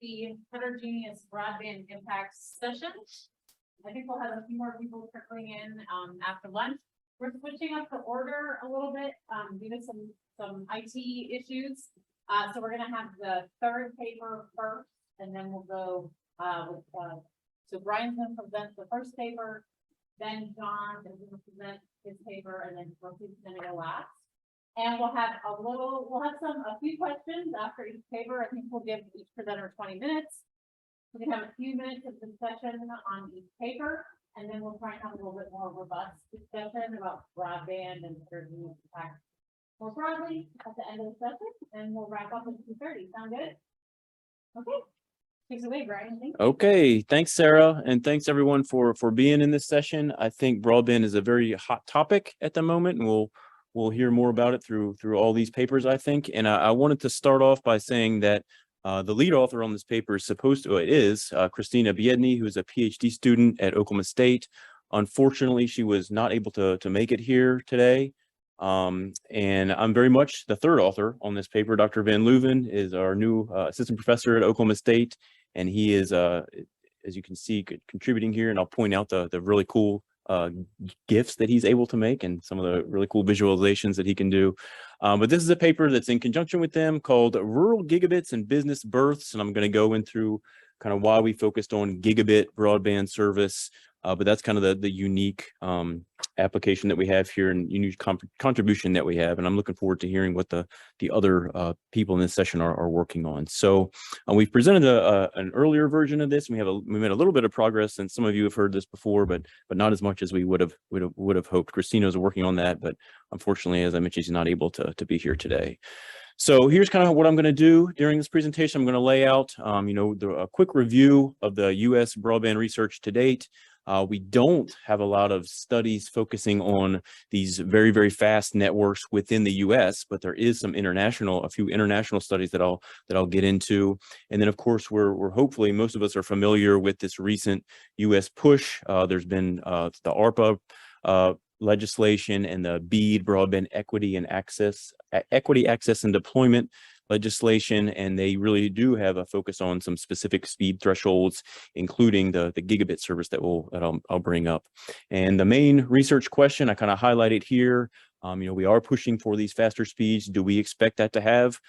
the heterogeneous broadband impact session. I think we'll have a few more people trickling in after lunch. We're switching up the order a little bit due to some IT issues. So we're going to have the third paper first, and then we'll go so Brian's going to present the first paper, then John is going to present his paper, and then Rose's going to go last. And we'll have a few questions after each paper. I think we'll give each presenter 20 minutes. We can have a few minutes of discussion on each paper, and then we'll try and have a little bit more robust discussion about broadband and heterogeneous impact more broadly at the end of the session, and we'll wrap up at 2:30. Sound good? Okay. Takes away, Brian. Thank you. Okay, thanks, Sarah, and thanks everyone for being in this session. I think broadband is a very hot topic at the moment, and we'll hear more about it through all these papers, I think. And I wanted to start off by saying that the lead author on this paper is Christina Biedny, who's a PhD student at Oklahoma State. Unfortunately, she was not able to make it here today. And I'm very much the third author on this paper. Dr. Van Leuven is our new assistant professor at Oklahoma State, and he is, as you can see, contributing here. And I'll point out the really cool GIFs that he's able to make and some of the really cool visualizations that he can do. But this is a paper that's in conjunction with them called Rural Gigabits and Business Births. And I'm going to go in through kind of why we focused on gigabit broadband service. But that's kind of the unique application that we have here and unique contribution that we have. And I'm looking forward to hearing what the other people in this session are working on. So we've presented an earlier version of this. We made a little bit of progress, and some of you have heard this before, but not as much as we would have hoped. Christina is working on that, but unfortunately, as I mentioned, she's not able to be here today. So here's kind of what I'm going to do during this presentation. I'm going to lay out, a quick review of the U.S. broadband research to date. We don't have a lot of studies focusing on these very, very fast networks within the U.S., but there is a few international studies that I'll get into. And then, of course, we're hopefully most of us are familiar with this recent U.S. push. There's been the ARPA legislation and the BEAD, Broadband Equity Access and Deployment legislation, and they really do have a focus on some specific speed thresholds, including the gigabit service that I'll bring up. And the main research question I kind of highlighted here, we are pushing for these faster speeds. Do we expect that to have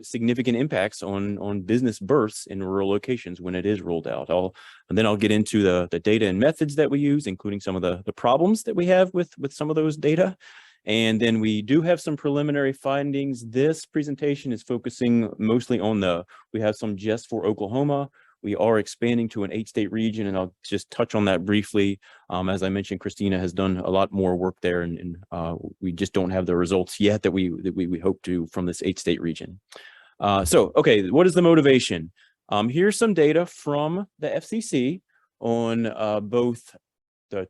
significant impacts on business births in rural locations when it is rolled out? And then I'll get into the data and methods that we use, including some of the problems that we have with some of those data. And then we do have some preliminary findings. This presentation is focusing mostly on we have some just for Oklahoma. We are expanding to an 8-state region, and I'll just touch on that briefly. As I mentioned, Christina has done a lot more work there, and we just don't have the results yet that we hope to from this 8-state region. Okay, what is the motivation? Here's some data from the FCC on both the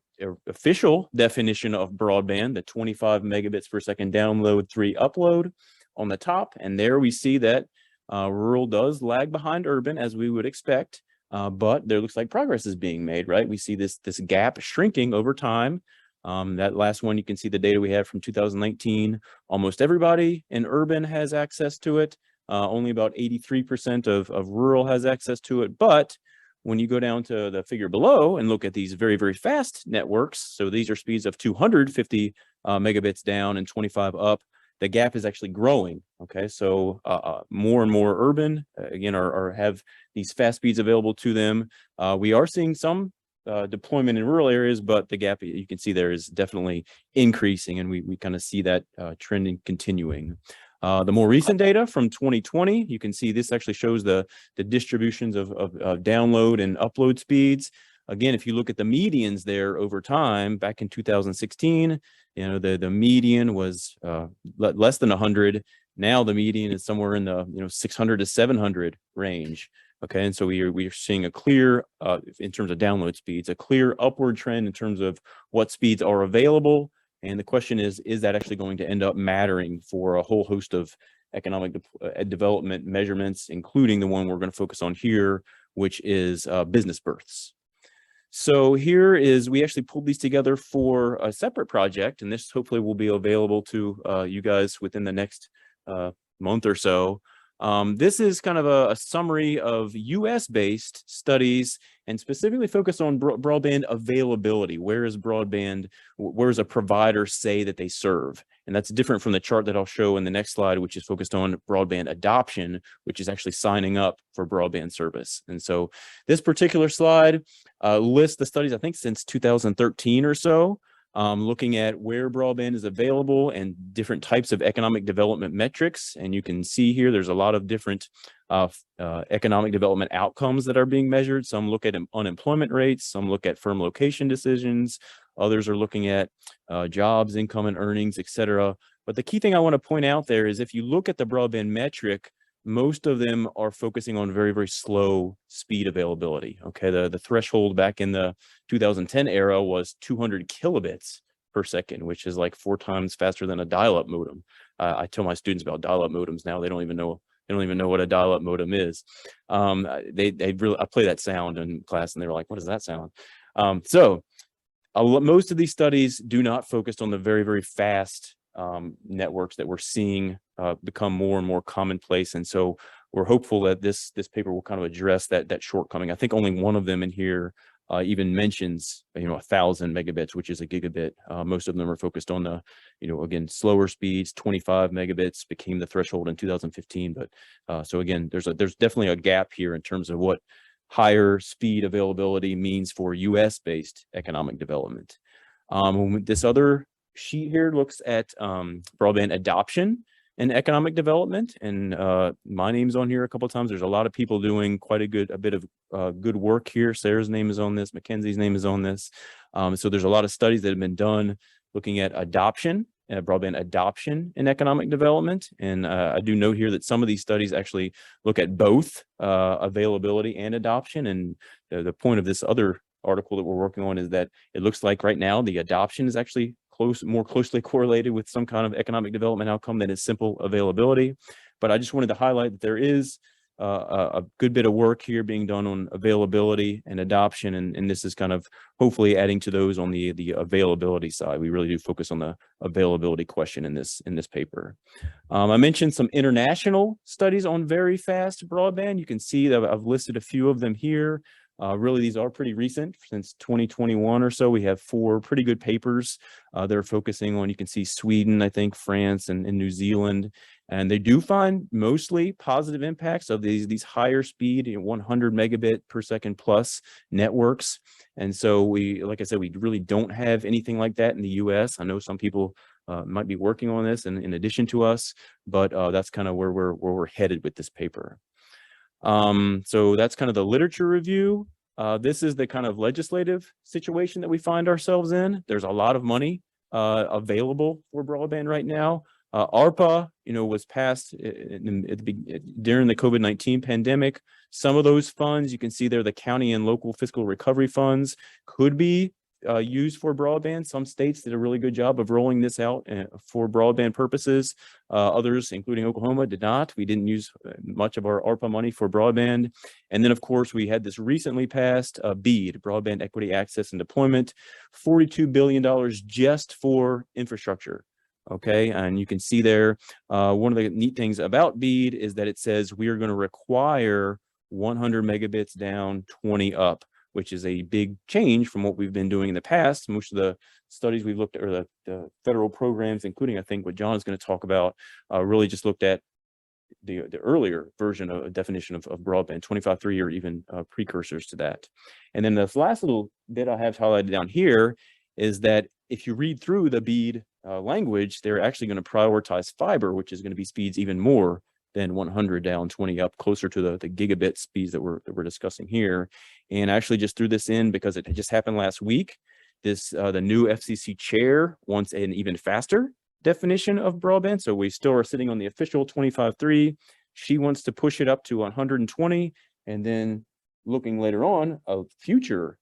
official definition of broadband, the 25 megabits per second download, 3 upload on the top. And there we see that rural does lag behind urban, as we would expect, but there looks like progress is being made, right? We see this gap shrinking over time. That last one, you can see the data we have from 2019. Almost everybody in urban has access to it. Only about 83% of rural has access to it. But when you go down to the figure below and look at these very, very fast networks, so these are speeds of 250 megabits down and 25 up, the gap is actually growing. Okay, so more and more urban, again, have these fast speeds available to them. We are seeing some deployment in rural areas, but the gap, you can see there, is definitely increasing, and we kind of see that trending continuing. The more recent data from 2020, you can see this actually shows the distributions of download and upload speeds. Again, if you look at the medians there over time, back in 2016, the median was less than 100. Now the median is somewhere in the 600 to 700 range. Okay, and so we are seeing a clear, in terms of download speeds, a clear upward trend in terms of what speeds are available. And the question is that actually going to end up mattering for a whole host of economic development measurements, including the one we're going to focus on here, which is business births. So here we actually pulled these together for a separate project, and this hopefully will be available to you guys within the next month or so. This is kind of a summary of US-based studies and specifically focused on broadband availability. Where is broadband, where does a provider say that they serve? And that's different from the chart that I'll show in the next slide, which is focused on broadband adoption, which is actually signing up for broadband service. And so this particular slide lists the studies, I think, since 2013 or so, looking at where broadband is available and different types of economic development metrics. And you can see here, there's a lot of different economic development outcomes that are being measured. Some look at unemployment rates, some look at firm location decisions, others are looking at jobs, income and earnings, etc. But the key thing I want to point out there is if you look at the broadband metric, most of them are focusing on very, very slow speed availability. Okay, the threshold back in the 2010 era was 200 kilobits per second, which is like 4 times faster than a dial-up modem. I tell my students about dial-up modems now. They don't even know what a dial-up modem is. They really, I play that sound in class and they were like, what does that sound? Most of these studies do not focus on the very, very fast networks that we're seeing become more and more commonplace. And so we're hopeful that this paper will kind of address that shortcoming. I think only one of them in here even mentions, 1,000 megabits, which is a gigabit. Most of them are focused on the, again, slower speeds. 25 megabits became the threshold in 2015. But so again, there's definitely a gap here in terms of what higher speed availability means for US-based economic development. This other sheet here looks at broadband adoption and economic development, and my name's on here a couple of times. There's a lot of people doing quite a bit of good work here. Sarah's name is on this, Mackenzie's name is on this. So there's a lot of studies that have been done looking at adoption, broadband adoption and economic development. And I do note here that some of these studies actually look at both availability and adoption. And the point of this other article that we're working on is that it looks like right now the adoption is actually more closely correlated with some kind of economic development outcome than is simple availability. But I just wanted to highlight that there is a good bit of work here being done on availability and adoption, and this is kind of hopefully adding to those on the availability side. We really do focus on the availability question in this paper. I mentioned some international studies on very fast broadband. You can see that I've listed a few of them here. Really, these are pretty recent. Since 2021 or so, we have 4 pretty good papers that are focusing on, you can see Sweden, I think, France, and New Zealand. And they do find mostly positive impacts of these higher speed, 100 megabit per second plus networks. And so like I said, we really don't have anything like that in the US. I know some people might be working on this in addition to us, but that's kind of where we're headed with this paper. So that's kind of the literature review. This is the kind of legislative situation that we find ourselves in. There's a lot of money available for broadband right now. ARPA, was passed during the COVID-19 pandemic. Some of those funds, you can see there, the county and local fiscal recovery funds could be used for broadband. Some states did a really good job of rolling this out for broadband purposes. Others, including Oklahoma, did not. We didn't use much of our ARPA money for broadband. And then, of course, we had this recently passed BEAD, Broadband Equity Access and Deployment, $42 billion just for infrastructure. Okay, and you can see there, one of the neat things about BEAD is that it says we are going to require 100 megabits down, 20 up, which is a big change from what we've been doing in the past. Most of the studies we've looked at, or the federal programs, including I think what John is going to talk about, really just looked at the earlier version of a definition of broadband, 25.3 or even precursors to that. And then this last little bit I have highlighted down here is that if you read through the BEAD language, they're actually going to prioritize fiber, which is going to be speeds even more than 100 down, 20 up, closer to the gigabit speeds that we're discussing here. And I actually just threw this in because it just happened last week. The new FCC chair wants an even faster definition of broadband. So we still are sitting on the official 25.3. She wants to push it up to 120, and then looking later on, a future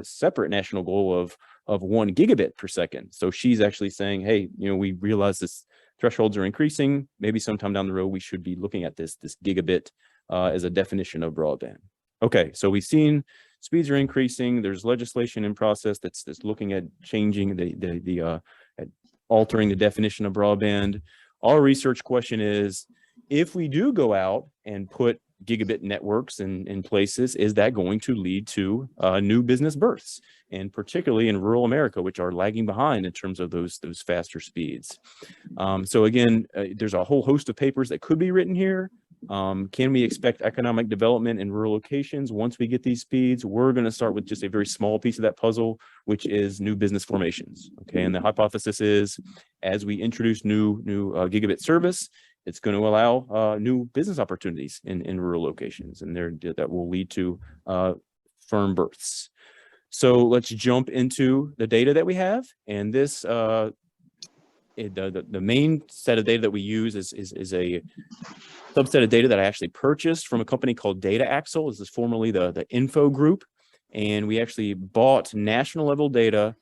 separate national goal of 1 gigabit per second. So she's actually saying, hey, we realize this thresholds are increasing. Maybe sometime down the road, we should be looking at this gigabit as a definition of broadband. Okay, so we've seen speeds are increasing. There's legislation in process that's looking at changing altering the definition of broadband. Our research question is, if we do go out and put gigabit networks in places, is that going to lead to new business births, and particularly in rural America, which are lagging behind in terms of those faster speeds? So again, there's a whole host of papers that could be written here. Can we expect economic development in rural locations once we get these speeds? We're going to start with just a very small piece of that puzzle, which is new business formations. Okay, and the hypothesis is, as we introduce new gigabit service, it's going to allow new business opportunities in rural locations, and that will lead to firm births. So let's jump into the data that we have, and this the main set of data that we use is a subset of data that I actually purchased from a company called Data Axle. This is formerly the Info Group, and we actually bought national level data,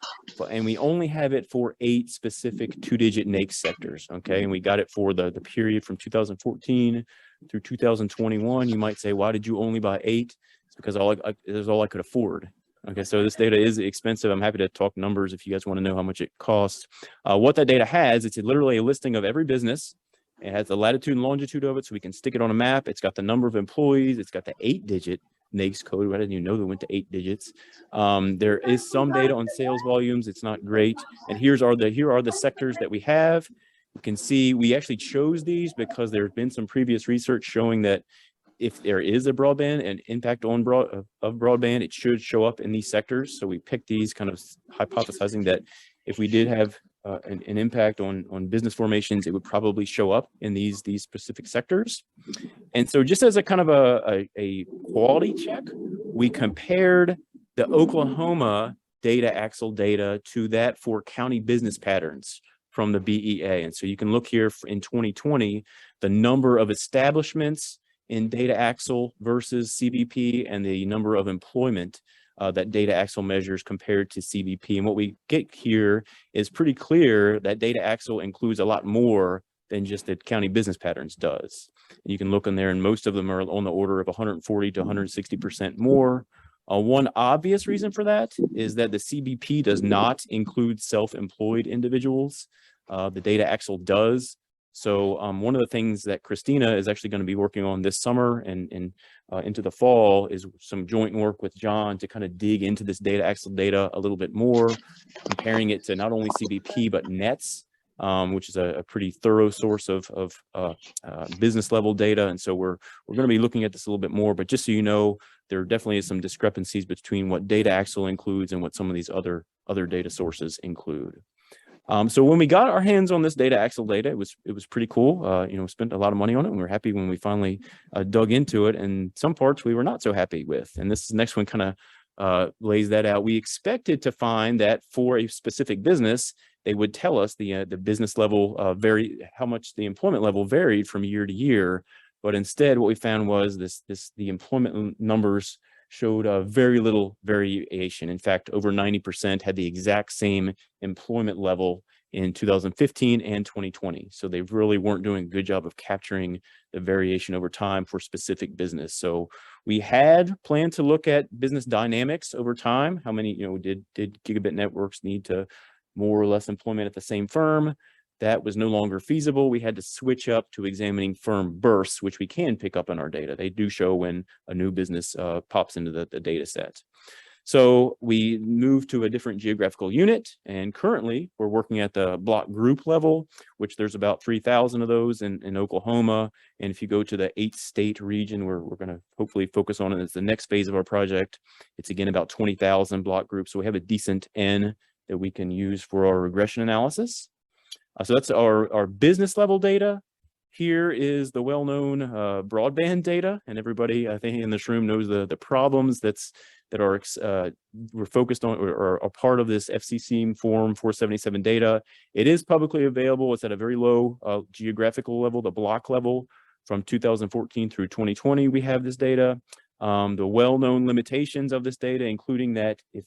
and we only have it for 8 specific 2-digit NAICS sectors. Okay, and we got it for the period from 2014 through 2021. You might say, why did you only buy 8? It's because it was all I could afford. Okay, so this data is expensive. I'm happy to talk numbers if you guys want to know how much it costs. What that data has, it's literally a listing of every business. It has the latitude and longitude of it, so we can stick it on a map. It's got the number of employees. It's got the 8-digit NAICS code. I didn't even know they went to 8 digits. There is some data on sales volumes. It's not great. And here are the sectors that we have. You can see we actually chose these because there have been some previous research showing that if there is a broadband and impact on broadband, it should show up in these sectors. So we picked these, kind of hypothesizing that if we did have an impact on business formations, it would probably show up in these specific sectors. And so just as a kind of a quality check, we compared the Oklahoma Data Axle data to that for county business patterns from the BEA. And so you can look here in 2020, the number of establishments in Data Axle versus CBP, and the number of employment that Data Axle measures compared to CBP. And what we get here is pretty clear that Data Axle includes a lot more than just the county business patterns does. And you can look in there, and most of them are on the order of 140 to 160% more. One obvious reason for that is that the CBP does not include self-employed individuals. The Data Axle does. So one of the things that Christina is actually going to be working on this summer and into the fall is some joint work with John to kind of dig into this Data Axle data a little bit more, comparing it to not only CBP, but NETS, which is a pretty thorough source of business level data. And so we're going to be looking at this a little bit more, but just so you know, there definitely is some discrepancies between what Data Axle includes and what some of these other data sources include. So when we got our hands on this Data Axle data, it was pretty cool. We spent a lot of money on it, and we were happy when we finally dug into it. And some parts we were not so happy with. And this next one kind of lays that out. We expected to find that for a specific business, they would tell us the business level how much the employment level varied from year to year. But instead, what we found was the employment numbers showed very little variation. In fact, over 90% had the exact same employment level in 2015 and 2020. So they really weren't doing a good job of capturing the variation over time for specific business. So we had planned to look at business dynamics over time. How many, did gigabit networks need to more or less employment at the same firm? That was no longer feasible. We had to switch up to examining firm births, which we can pick up in our data. They do show when a new business pops into the data set. So we moved to a different geographical unit, and currently we're working at the block group level, which there's about 3,000 of those in Oklahoma. And if you go to the 8-state region, we're going to hopefully focus on it as the next phase of our project. It's again about 20,000 block groups. So we have a decent N that we can use for our regression analysis. So that's our business level data. Here is the well-known broadband data, and everybody I think in this room knows the problems that we're focused on or are part of this FCC Form 477 data. It is publicly available. It's at a very low geographical level, the block level. From 2014 through 2020, we have this data. The well-known limitations of this data, including that if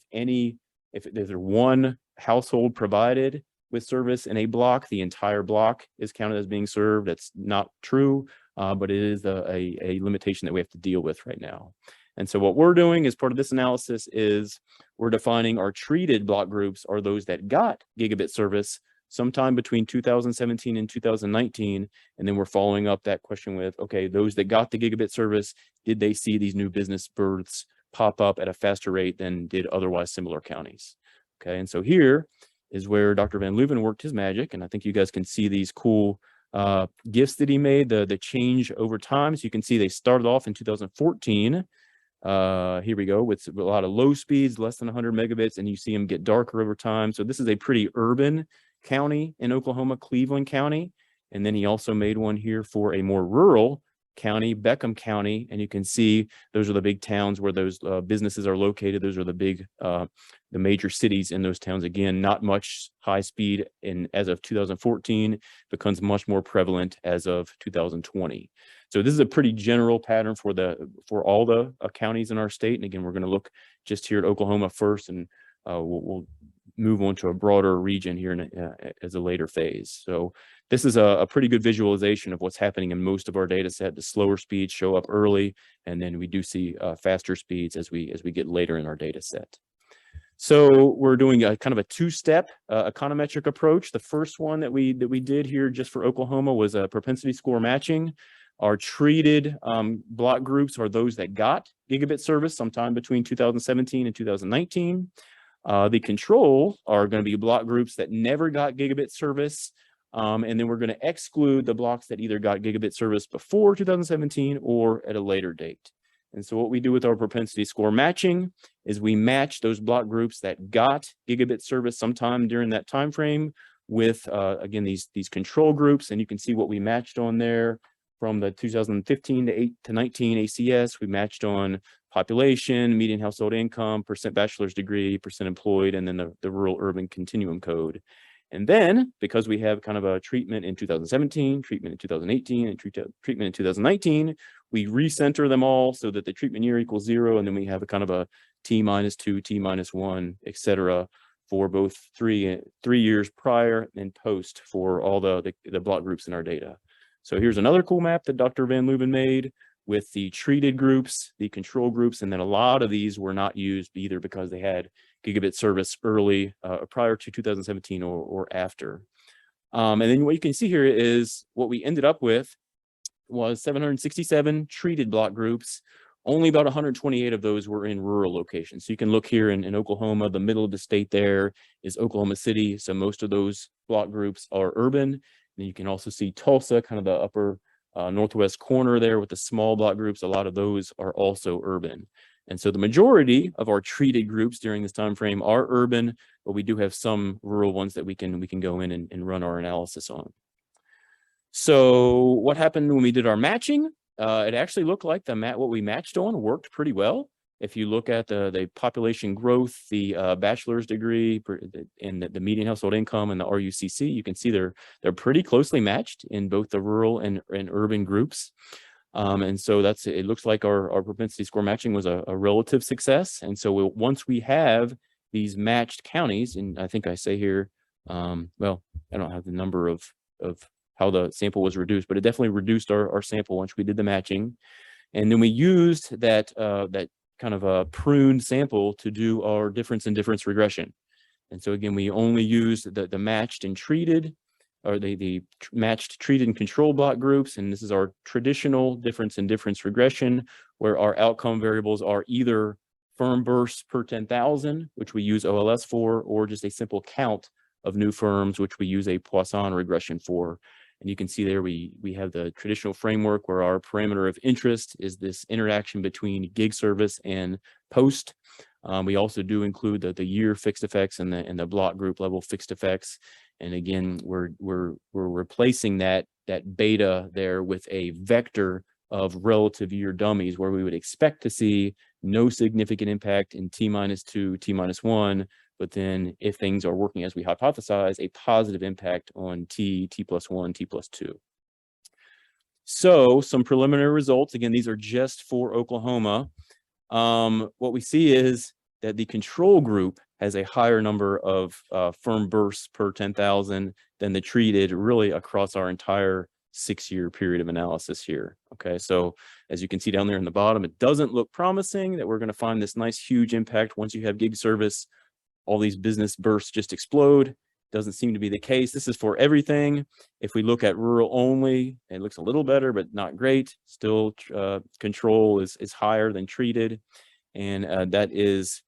there's one household provided with service in a block, the entire block is counted as being served. That's not true, but it is a limitation that we have to deal with right now. And so what we're doing as part of this analysis is we're defining our treated block groups are those that got gigabit service sometime between 2017 and 2019. And then we're following up that question with, okay, those that got the gigabit service, did they see these new business births pop up at a faster rate than did otherwise similar counties? Okay, and so here is where Dr. Van Leuven worked his magic. And I think you guys can see these cool gifts that he made, the change over time. So you can see they started off in 2014. Here we go, with a lot of low speeds, less than 100 megabits, and you see them get darker over time. So this is a pretty urban county in Oklahoma, Cleveland County. And then he also made one here for a more rural county, Beckham County. And you can see those are the big towns where those businesses are located. Those are the big, the major cities in those towns. Again, not much high speed as of 2014, becomes much more prevalent as of 2020. So this is a pretty general pattern for all the counties in our state. And again, we're going to look just here at Oklahoma first, and we'll move on to a broader region here as a later phase. So this is a pretty good visualization of what's happening in most of our data set. The slower speeds show up early, and then we do see faster speeds as we get later in our data set. So we're doing a kind of a two-step econometric approach. The first one that we did here just for Oklahoma was a propensity score matching. Our treated block groups are those that got gigabit service sometime between 2017 and 2019. The control are going to be block groups that never got gigabit service. And then we're going to exclude the blocks that either got gigabit service before 2017 or at a later date. And so what we do with our propensity score matching is we match those block groups that got gigabit service sometime during that time frame with, again, these control groups. And you can see what we matched on there from the 2015 to 19 ACS. We matched on population, median household income, percent bachelor's degree, percent employed, and then the rural urban continuum code. And then, because we have kind of a treatment in 2017, treatment in 2018, and treatment in 2019, we recenter them all so that the treatment year equals 0, and then we have a kind of a T-2, T-1, et cetera, for both three years prior and post for all the block groups in our data. So here's another cool map that Dr. Van Leuven made with the treated groups, the control groups, and then a lot of these were not used either because they had gigabit service early, prior to 2017 or after. And then what you can see here is what we ended up with was 767 treated block groups. Only about 128 of those were in rural locations. So you can look here in Oklahoma, the middle of the state there is Oklahoma City. So most of those block groups are urban. And you can also see Tulsa, kind of the upper northwest corner there with the small block groups. A lot of those are also urban. And so the majority of our treated groups during this time frame are urban, but we do have some rural ones that we can go in and run our analysis on. So what happened when we did our matching? It actually looked like what we matched on worked pretty well. If you look at the population growth, the bachelor's degree, and the median household income and the RUCC, you can see they're pretty closely matched in both the rural and urban groups. And so it looks like our propensity score matching was a relative success. And so once we have these matched counties, and I think I say here, well, I don't have the number of how the sample was reduced, but it definitely reduced our sample once we did the matching. And then we used that kind of a pruned sample to do our difference in difference regression. And so again, we only used the matched and treated, or the matched, treated, and control block groups. And this is our traditional difference in difference regression, where our outcome variables are either firm bursts per 10,000, which we use OLS for, or just a simple count of new firms, which we use a Poisson regression for. And you can see there we have the traditional framework where our parameter of interest is this interaction between gig service and post. We also do include the year fixed effects and the block group level fixed effects. And again, we're replacing that beta there with a vector of relative year dummies, where we would expect to see no significant impact in T-2, T-1, but then if things are working as we hypothesize, a positive impact on T, T+1, T+2. So some preliminary results. Again, these are just for Oklahoma. What we see is that the control group has a higher number of firm bursts per 10,000 than the treated, really across our entire 6-year period of analysis here. Okay, so as you can see down there in the bottom, it doesn't look promising that we're going to find this nice huge impact once you have gig service. All these business bursts just explode. doesn't seem to be the case. This is for everything. If we look at rural only, it looks a little better, but not great. Still, control is higher than treated. And that is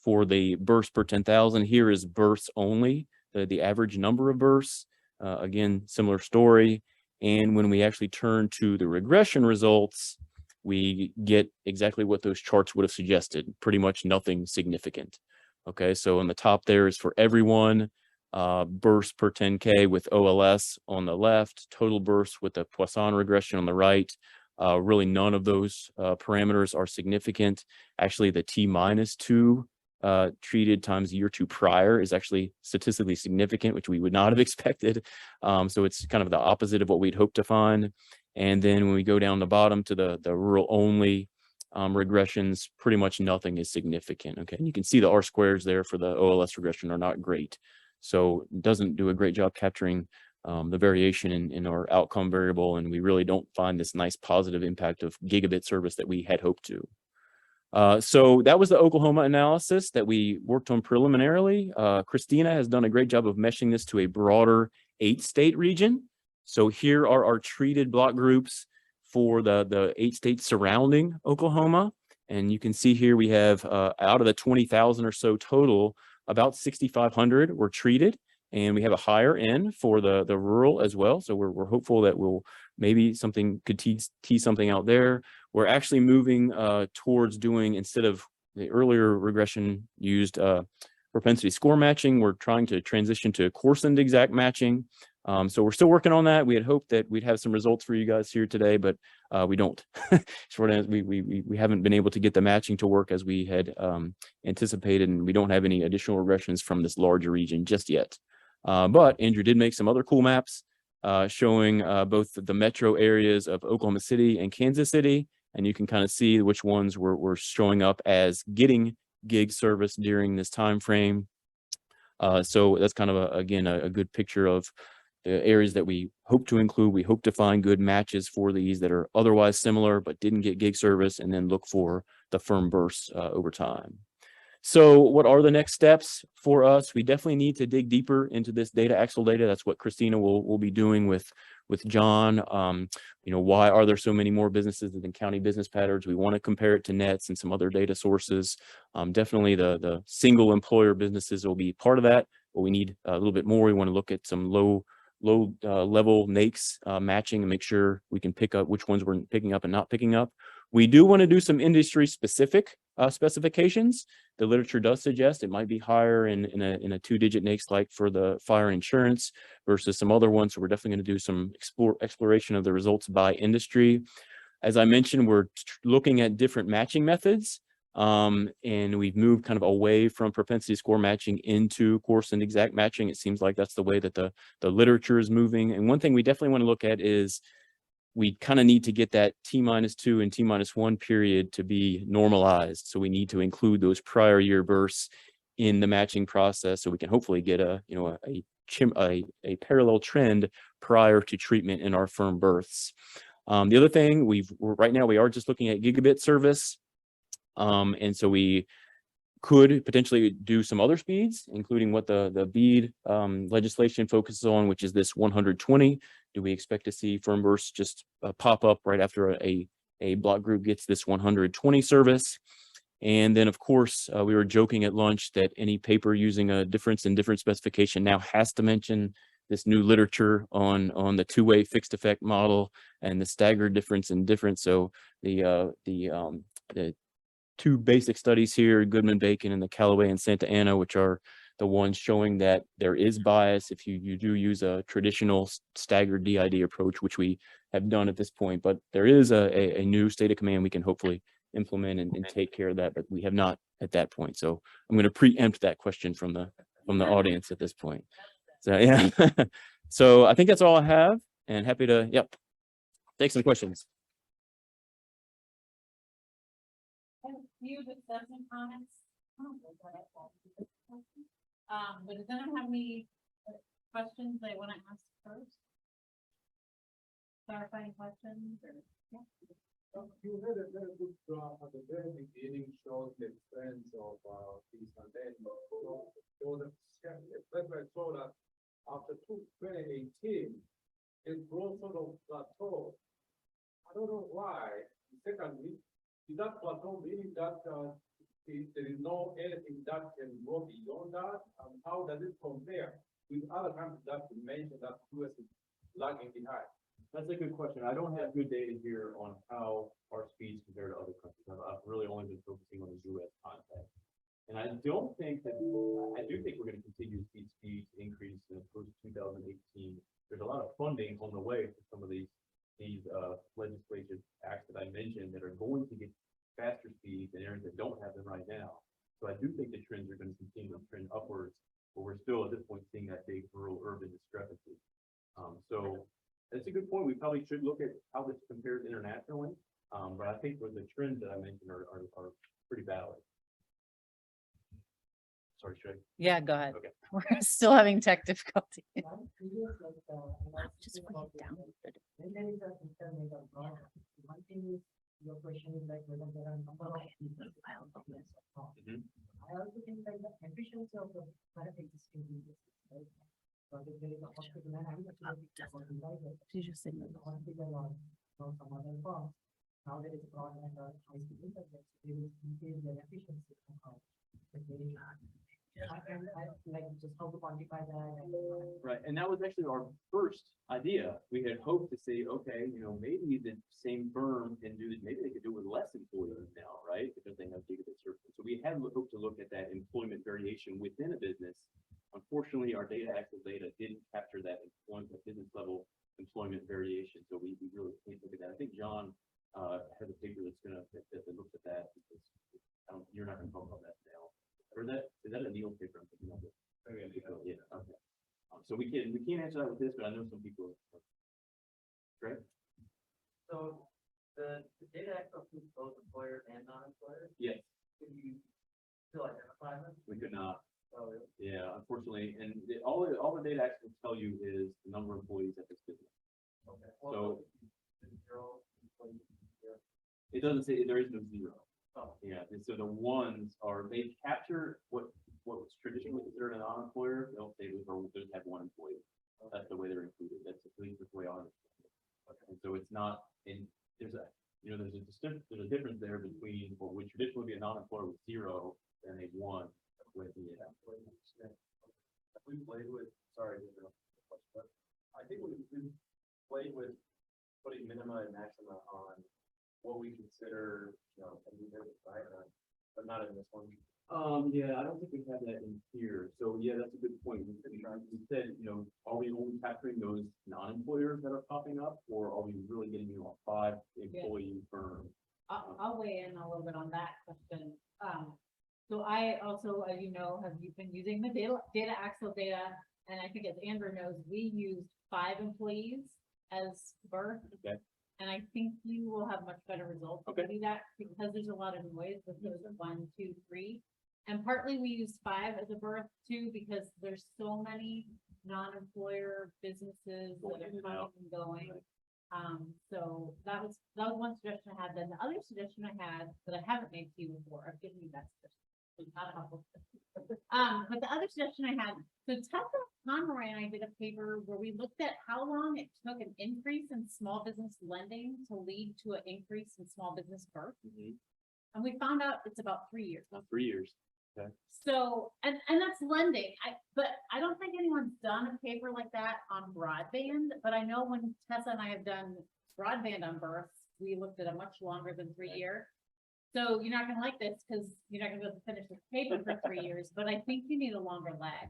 for the births per 10,000. Here is births only, the average number of births. Again, similar story. And when we actually turn to the regression results, we get exactly what those charts would have suggested, pretty much nothing significant. Okay, so on the top there is for everyone, births per 10K with OLS on the left, total births with the Poisson regression on the right. Really none of those parameters are significant. Actually, the T-2 treated times year 2 prior is actually statistically significant, which we would not have expected. So it's kind of the opposite of what we'd hoped to find. And then when we go down the bottom to the rural only regressions, pretty much nothing is significant. Okay, and you can see the R squares there for the OLS regression are not great. So it doesn't do a great job capturing the variation in our outcome variable, and we really don't find this nice positive impact of gigabit service that we had hoped to. So that was the Oklahoma analysis that we worked on preliminarily. Christina has done a great job of meshing this to a broader 8-state region. So here are our treated block groups for the 8 states surrounding Oklahoma. And you can see here we have out of the 20,000 or so total, about 6,500 were treated. And we have a higher N for the rural as well. So we're hopeful that we'll maybe something could tease something out there. We're actually moving towards doing, instead of the earlier regression used propensity score matching, we're trying to transition to coarsened exact matching. So we're still working on that. We had hoped that we'd have some results for you guys here today, but we don't. Short answer, we haven't been able to get the matching to work as we had anticipated, and we don't have any additional regressions from this larger region just yet. But Andrew did make some other cool maps showing both the metro areas of Oklahoma City and Kansas City, and you can kind of see which ones were showing up as getting gig service during this time frame. So that's kind of again a good picture of the areas that we hope to include. We hope to find good matches for these that are otherwise similar but didn't get gig service, and then look for the firm bursts over time. So what are the next steps for us? We definitely need to dig deeper into this data, Axel data. That's what Christina will be doing with John. You know, why are there so many more businesses than county business patterns? We want to compare it to nets and some other data sources. Definitely the single employer businesses will be part of that, but we need a little bit more. We want to look at some low level NAICS matching and make sure we can pick up which ones we're picking up and not picking up. We do want to do some industry specific specifications. The literature does suggest it might be higher in a 2-digit NAICS like for the fire insurance versus some other ones. So we're definitely going to do some exploration of the results by industry. As I mentioned, we're looking at different matching methods. And we've moved kind of away from propensity score matching into coarsened exact matching. It seems like that's the way that the literature is moving. And one thing we definitely want to look at is we kind of need to get that T-2 and T-1 period to be normalized. So we need to include those prior year bursts in the matching process, so we can hopefully get a parallel trend prior to treatment in our firm births. The other thing, right now we are just looking at gigabit service. And so we could potentially do some other speeds, including what the BEAD legislation focuses on, which is this 120. Do we expect to see firm bursts just pop up right after a block group gets this 120 service? And then, of course, we were joking at lunch that any paper using a difference in difference specification now has to mention this new literature on the two-way fixed effect model and the staggered difference in difference. So the two basic studies here, Goodman-Bacon and the Callaway and Santa Ana, which are the ones showing that there is bias if you do use a traditional staggered DID approach, which we have done at this point. But there is a new state of command we can hopefully implement and take care of that, but we have not at that point. So I'm going to preempt that question from the audience at this point. So yeah, so I think that's all I have, and happy to take some questions. I have a few discussion comments. But does anyone have any questions they want to ask first? Clarifying questions or? Yeah. You had a very good graph at the very beginning showing the trends of these, and then so that's why I saw that that, if there is no anything that can go beyond that, how does it compare with other countries that you mentioned that US is lagging behind? That's a good question. I don't have good data here on how our speeds compare to other countries. I've really only been focusing on the US context. And I don't think that, I do think we're going to continue to see speeds increase in post 2018. There's a lot of funding on the way for some of these legislative acts that I mentioned that are going to get faster speeds in areas that don't have them right now. So I do think the trends are going to continue to trend upwards, but we're still at this point seeing that big rural urban discrepancy. So that's a good point. We probably should look at how this compares internationally. But I think with the trends that I mentioned are pretty valid. Sorry, Shay. Yeah, go ahead. Okay. We're still having tech difficulty. Just bring it down. When there is a internet of broadband, one thing is, your question is like whether there are a number of people. Mhm. I also think like the efficiency of the current existing businesses, right? But if there is a hospital and I'm She just said no. hospital or some other firm, now there is broadband or high speed internet, they will increase their efficiency somehow. But there is- I like just how to quantify that and. Right, and that was actually our first idea. We had hoped to say, okay, maybe the same firm can do it, maybe they could do it with less employees now, right? Because they have gigabit service. So we had hoped to look at that employment variation within a business. Unfortunately, our data access data didn't capture that employment, business level employment variation. So we really can't look at that. I think John has a paper that looks at that because you're not gonna talk about that now. Or is that a Neil paper? I'm thinking of it. Yeah, okay. So we can't answer that with this, but I know some people. Right? So the data access is both employers and non-employers. Yes, Can you still identify them? we could not. Oh, really? Yeah, unfortunately, and all the data access will tell you is the number of employees at this business. Okay. So- Zero employees, zero. It doesn't say there is no zero. Oh, Yeah, and so the ones they capture what was traditionally considered a non-employer. They'll say those have one employee. That's the way they're included. That's at least the way I understand it. And so it's not there's a difference there between what would traditionally be a non-employer with zero and a one with the We played with, sorry, but I think we played with putting minima and maxima on what we consider, right? But not in this one. Yeah, I don't think we have that in here. So yeah, that's a good point. We said, are we only capturing those non-employers that are popping up, or are we really getting a 5-employee firm? I'll weigh in a little bit on that question. So I also, as you know, have been using the data access data, and I think as Andrew knows, we used 5 employees as birth. Okay. And I think you will have much better results if you do that, because there's a lot of noise with those 1, 2, 3. And partly we use 5 as a birth too, because there's so many non-employer businesses that are coming and going. So that was one suggestion I had. Then the other suggestion I had that I haven't made to you before, I've given you that suggestion. It's not a helpful suggestion. But the other suggestion I had, so Tessa Conroy and I did a paper where we looked at how long it took an increase in small business lending to lead to an increase in small business birth. Mhm. And we found out it's about 3 years. About 3 years. So, and that's lending. But I don't think anyone's done a paper like that on broadband, but I know when Tessa and I have done broadband on births, we looked at a much longer than 3 year. So you're not gonna like this because you're not gonna be able to finish this paper for 3 years, but I think you need a longer lag.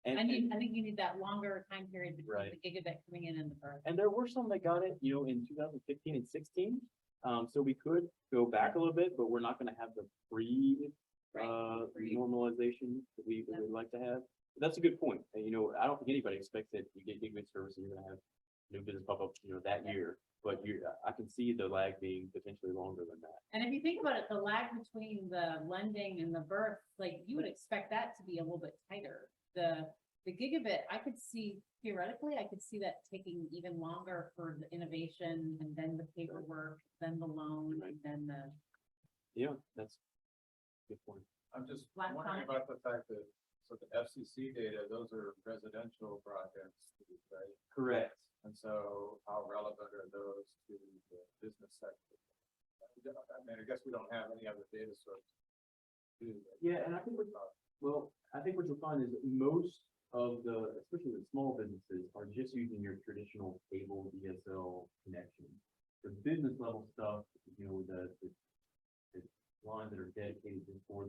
And, I think you need that longer time period between Right. the gigabit coming in and the birth. and there were some that got it, in 2015 and 16. So we could go back a little bit, but we're not going to have the normalization that we would like to have. But that's a good point. And, I don't think anybody expects that you get gigabit service and you're going to have new business pop up, that year. But I can see the lag being potentially longer than that. And if you think about it, the lag between the lending and the birth, like you would expect that to be a little bit tighter. The gigabit, theoretically, I could see that taking even longer for the innovation and then the paperwork, then the loan, and then the. Yeah, that's a good point. I'm just Last wondering comment. about the fact that, so the FCC data, those are residential broadband speeds, right? Correct. And so how relevant are those to the business sector? I guess we don't have any other data source. Yeah, and I think I think what you'll find is that most of the, especially the small businesses, are just using your traditional cable DSL connection. The business level stuff, you know, the lines that are dedicated just for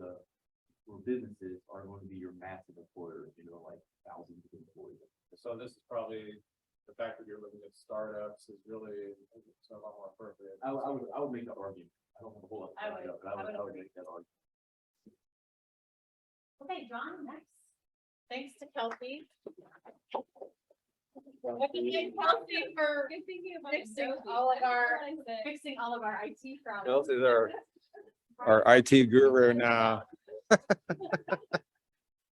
businesses are going to be your massive employers, you know, like thousands of employees. So this is probably, the fact that you're looking at startups is really, it's a lot more appropriate. I would make that argument. I don't have a whole lot to I back it up, but I would make that argument. Okay, John, next. Thanks to Kelsey. Kelsey for fixing all of our IT problems. Kelsey's our IT guru now.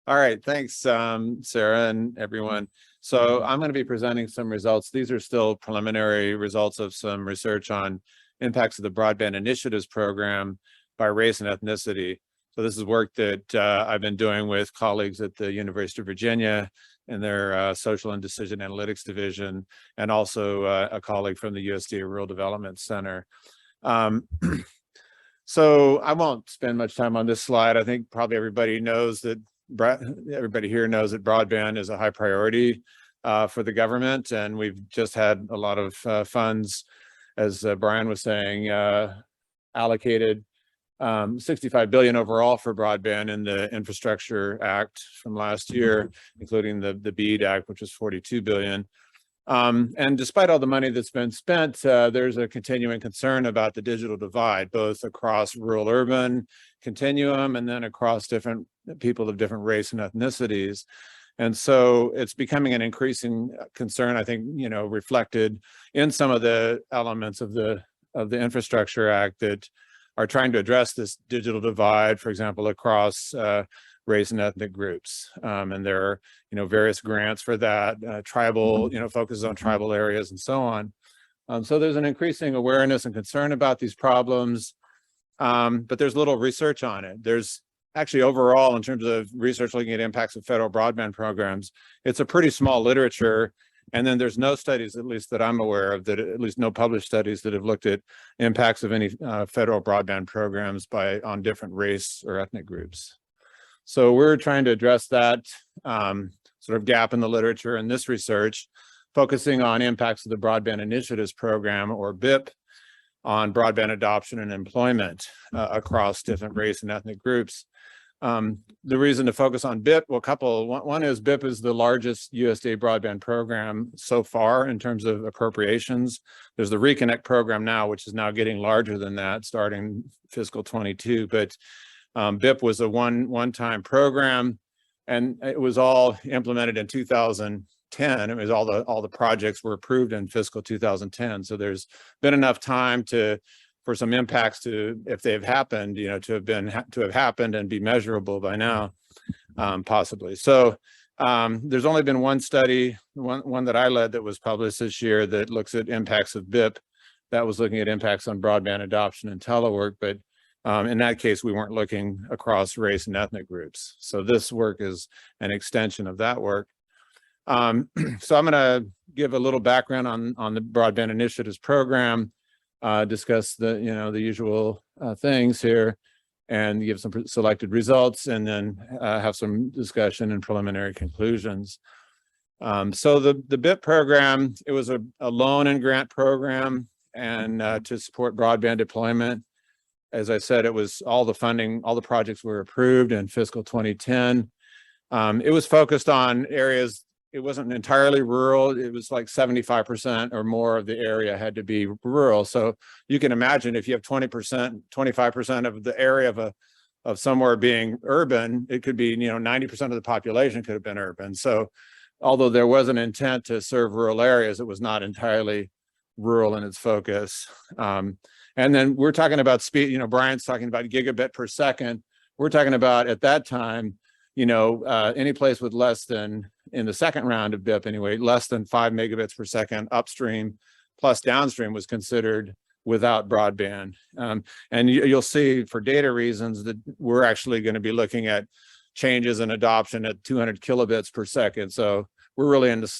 All right, thanks, Sarah and everyone. So I'm going to be presenting some results. These are still preliminary results of some research on impacts of the Broadband Initiatives program by race and ethnicity. So this is work that I've been doing with colleagues at the University of Virginia in their Social and Decision Analytics Division, and also a colleague from the USDA Rural Development Center. So I won't spend much time on this slide. I think probably everybody knows that everybody here knows that broadband is a high priority for the government, and we've just had a lot of funds, as Brian was saying, allocated 65 billion overall for broadband in the Infrastructure Act from last year, including the BEAD Act, which was 42 billion. And despite all the money that's been spent, there's a continuing concern about the digital divide, both across rural-urban continuum and then across different people of different race and ethnicities. And so it's becoming an increasing concern, I think, you know, reflected in some of the elements of the Infrastructure Act that are trying to address this digital divide, for example, across race and ethnic groups. And there are, you know, various grants for that, tribal, you know, focuses on tribal areas and so on. So there's an increasing awareness and concern about these problems, but there's little research on it. There's actually overall, in terms of research looking at impacts of federal broadband programs, it's a pretty small literature. And then there's no studies, at least that I'm aware of, that at least no published studies that have looked at impacts of any federal broadband programs on different race or ethnic groups. So we're trying to address that sort of gap in the literature in this research, focusing on impacts of the Broadband Initiatives program, or BIP, on broadband adoption and employment across different race and ethnic groups. The reason to focus on BIP, well, one is BIP is the largest USDA broadband program so far in terms of appropriations. There's the Reconnect program now, which is now getting larger than that, starting fiscal 22. But BIP was a one-time program, and it was all implemented in 2010. It was all the projects were approved in fiscal 2010. So there's been enough time for some impacts to, if they've happened, you know, to have happened and be measurable by now, possibly. So there's only been one study, one that I led, that was published this year that looks at impacts of BIP. That was looking at impacts on broadband adoption and telework, but in that case, we weren't looking across race and ethnic groups. So this work is an extension of that work. So I'm going to give a little background on the Broadband Initiatives program, discuss the usual things here, and give some selected results, and then have some discussion and preliminary conclusions. So the BIP program, it was a loan and grant program, and to support broadband deployment. As I said, it was all the funding, all the projects were approved in fiscal 2010. It was focused on areas. It wasn't entirely rural. It was like 75% or more of the area had to be rural. So you can imagine if you have 20%, 25% of the area of somewhere being urban, it could be, 90% of the population could have been urban. So although there was an intent to serve rural areas, it was not entirely rural in its focus. And then we're talking about speed, Brian's talking about gigabit per second. We're talking about, at that time, any place with less than, in the second round of BIP anyway, less than 5 megabits per second upstream plus downstream was considered without broadband. And you'll see, for data reasons, that we're actually going to be looking at changes in adoption at 200 kilobits per second. So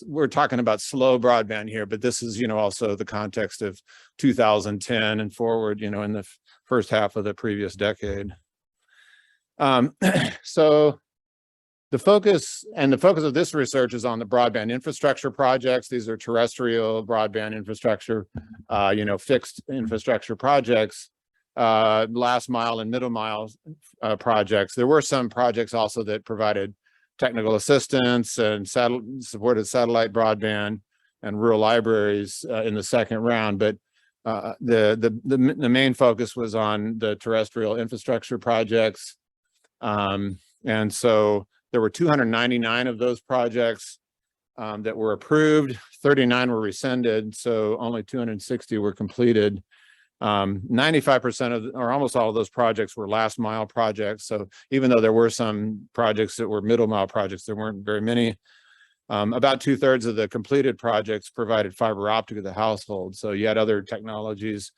we're talking about slow broadband here, but this is, also the context of 2010 and forward, in the first half of the previous decade. So the focus of this research is on the broadband infrastructure projects. These are terrestrial broadband infrastructure, fixed infrastructure projects, last mile and middle mile projects. There were some projects also that provided technical assistance and supported satellite broadband and rural libraries in the second round, but the main focus was on the terrestrial infrastructure projects. And so there were 299 of those projects that were approved, 39 were rescinded, so only 260 were completed. 95% of, or almost all of those projects were last mile projects. So even though there were some projects that were middle mile projects, there weren't very many. About 2/3 of the completed projects provided fiber optic to the household. So you had other technologies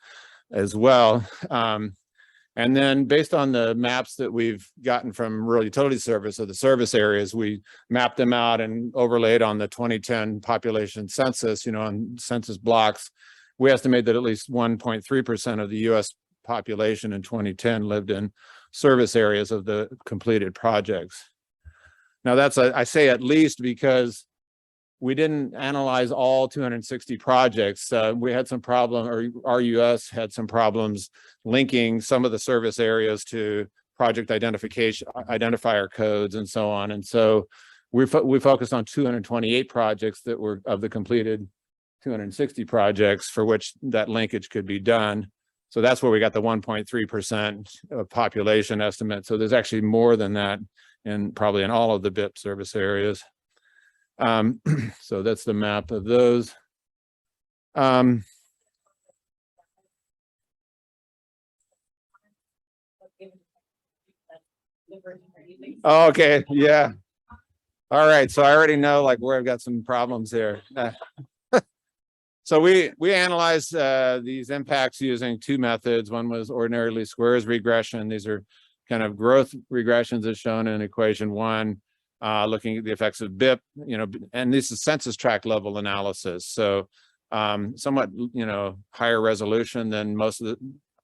as well. And then based on the maps that we've gotten from Rural Utility Service of the service areas, we mapped them out and overlaid on the 2010 population census, on census blocks. We estimate that at least 1.3% of the US population in 2010 lived in service areas of the completed projects. Now I say at least because we didn't analyze all 260 projects. We had some problem, or RUS had some problems linking some of the service areas to project identifier codes and so on. And so we focused on 228 projects that were of the completed 260 projects for which that linkage could be done. So that's where we got the 1.3% of population estimate. So there's actually more than that probably in all of the BIP service areas. So that's the map of those. Oh, okay, yeah. All right, so I already know where I've got some problems here. So we analyzed these impacts using two methods. One was ordinary least squares regression. These are kind of growth regressions as shown in equation 1, looking at the effects of BIP, and this is census tract level analysis. So somewhat, higher resolution than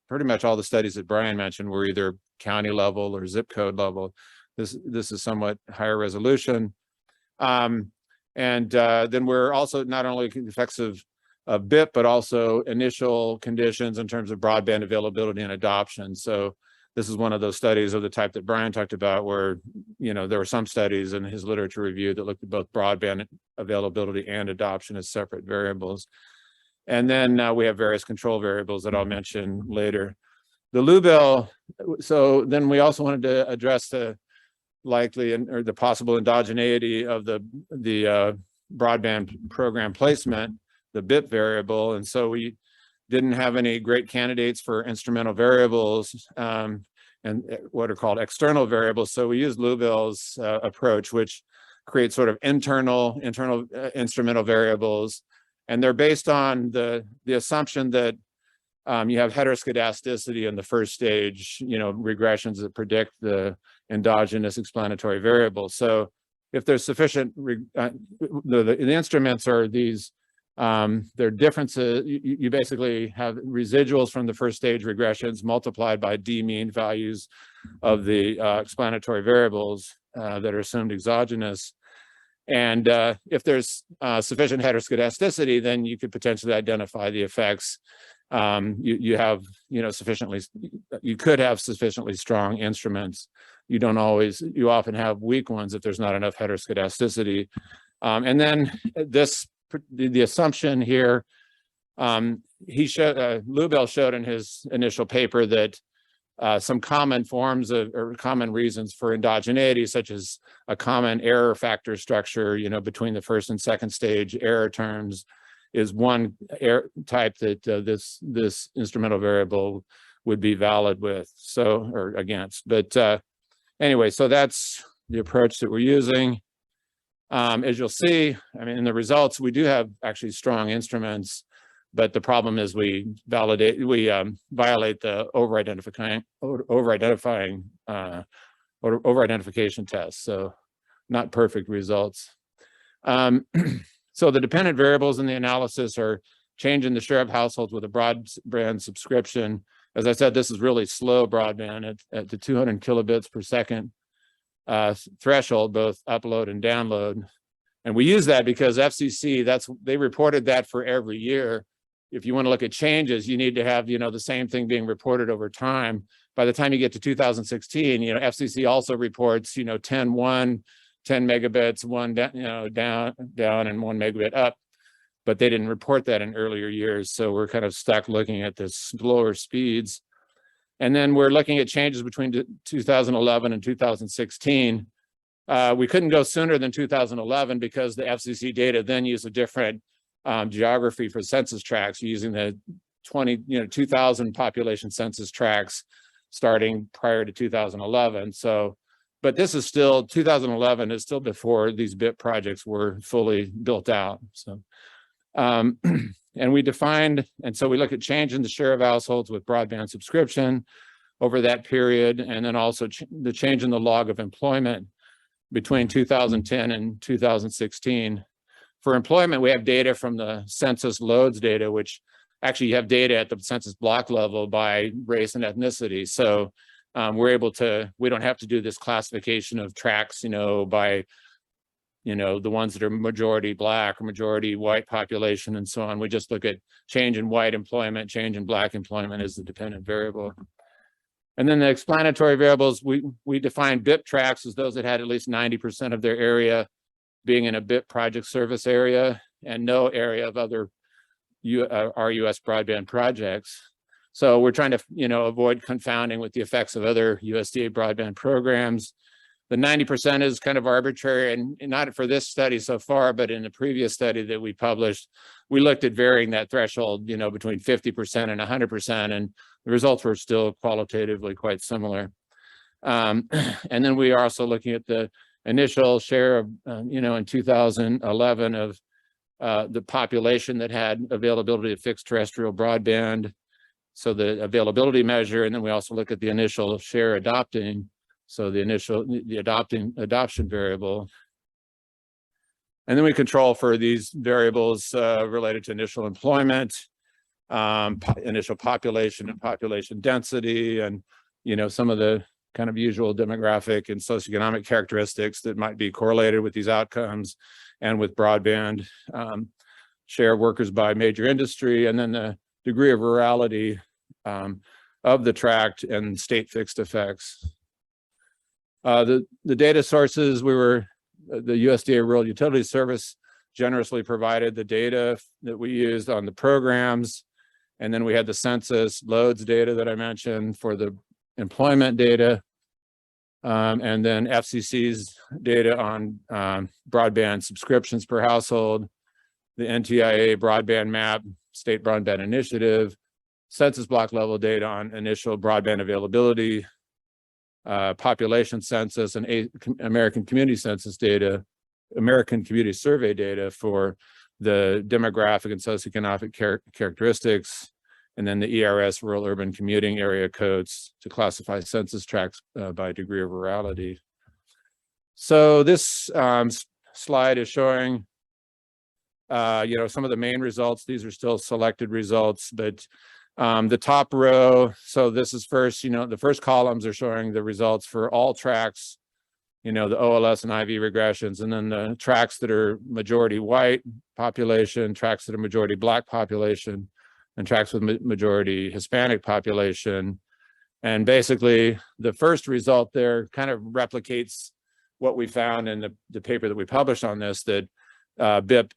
pretty much all the studies that Brian mentioned were either county level or zip code level. This is somewhat higher resolution. And then we're also not only the effects of BIP, but also initial conditions in terms of broadband availability and adoption. So this is one of those studies of the type that Brian talked about where, there were some studies in his literature review that looked at both broadband availability and adoption as separate variables. And then we have various control variables that I'll mention later. The Lubell, so then we also wanted to address the likely or the possible endogeneity of the broadband program placement, the BIP variable. And so we didn't have any great candidates for instrumental variables and what are called external variables. So we used Lubell's approach, which creates sort of internal instrumental variables. And they're based on the assumption that you have heteroscedasticity in the first stage, regressions that predict the endogenous explanatory variables. So if there's sufficient, the instruments are these, they're differences. You basically have residuals from the first stage regressions multiplied by D mean values of the explanatory variables that are assumed exogenous. And if there's sufficient heteroscedasticity, then you could potentially identify the effects. You have, you could have sufficiently strong instruments. You often have weak ones if there's not enough heteroscedasticity. And then the assumption here, Lubell showed in his initial paper that some common forms or common reasons for endogeneity, such as a common error factor structure, between the first and second stage error terms, is one error type that this instrumental variable would be valid with, or against. But anyway, so that's the approach that we're using. As you'll see, in the results, we do have actually strong instruments, but the problem is we violate the over-identification test. So not perfect results. So the dependent variables in the analysis are change in the share of households with a broadband subscription. As I said, this is really slow broadband at the 200 kilobits per second threshold, both upload and download. And we use that because FCC, they reported that for every year. If you want to look at changes, you need to have, the same thing being reported over time. By the time you get to 2016, FCC also reports, 10 megabits, one down, and 1 megabit up. But they didn't report that in earlier years. So we're kind of stuck looking at the slower speeds. And then we're looking at changes between 2011 and 2016. We couldn't go sooner than 2011 because the FCC data then used a different geography for census tracts, using the 2000 population census tracts starting prior to 2011. So, but this is still, 2011 is still before these BIP projects were fully built out. So, and we defined, and so we look at change in the share of households with broadband subscription over that period, and then also the change in the log of employment between 2010 and 2016. For employment, we have data from the census loads data, which actually you have data at the census block level by race and ethnicity. So we're able to, we don't have to do this classification of tracts, by, the ones that are majority Black or majority white population and so on. We just look at change in white employment, change in Black employment as the dependent variable. And then the explanatory variables, we define BIP tracts as those that had at least 90% of their area being in a BIP project service area and no area of other RUS broadband projects. So we're trying to, avoid confounding with the effects of other USDA broadband programs. The 90% is kind of arbitrary, and not for this study so far, but in the previous study that we published, we looked at varying that threshold, between 50% and 100%, and the results were still qualitatively quite similar. And then we are also looking at the initial share of, in 2011 of the population that had availability of fixed terrestrial broadband. So the availability measure, and then we also look at the initial share adopting. So the adoption variable. And then we control for these variables related to initial employment, initial population and population density, and, some of the kind of usual demographic and socioeconomic characteristics that might be correlated with these outcomes and with broadband, share workers by major industry, and then the degree of rurality of the tract and state fixed effects. The data sources, the USDA Rural Utilities Service generously provided the data that we used on the programs. And then we had the census loads data that I mentioned for the employment data. And then FCC's data on broadband subscriptions per household, the NTIA broadband map, state broadband initiative, census block level data on initial broadband availability, population census, and American Community Census data, American Community Survey data for the demographic and socioeconomic characteristics, and then the ERS rural urban commuting area codes to classify census tracts by degree of rurality. So this slide is showing, some of the main results. These are still selected results, but the top row, so this is first, the first columns are showing the results for all tracts, the OLS and IV regressions, and then the tracts that are majority white population, tracts that are majority Black population, and tracts with majority Hispanic population. And basically, the first result there kind of replicates what we found in the paper that we published on this, that BIP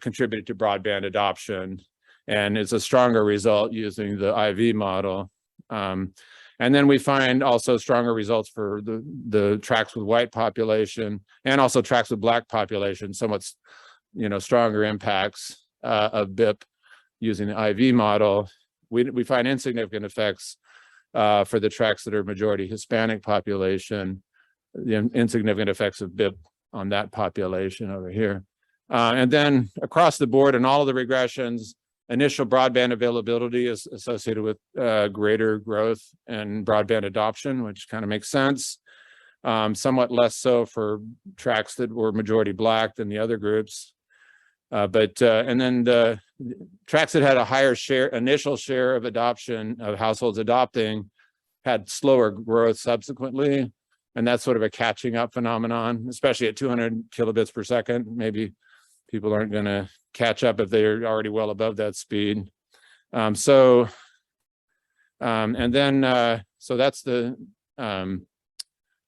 contributed to broadband adoption. And it's a stronger result using the IV model. And then we find also stronger results for the tracts with white population and also tracts with Black population, somewhat, stronger impacts of BIP using the IV model. We find insignificant effects for the tracts that are majority Hispanic population, the insignificant effects of BIP on that population over here. And then across the board in all of the regressions, initial broadband availability is associated with greater growth and broadband adoption, which kind of makes sense. somewhat less so for tracts that were majority Black than the other groups. And then the tracts that had a higher initial share of adoption of households adopting had slower growth subsequently. And that's sort of a catching up phenomenon, especially at 200 kilobits per second. Maybe people aren't going to catch up if they're already well above that speed. So that's the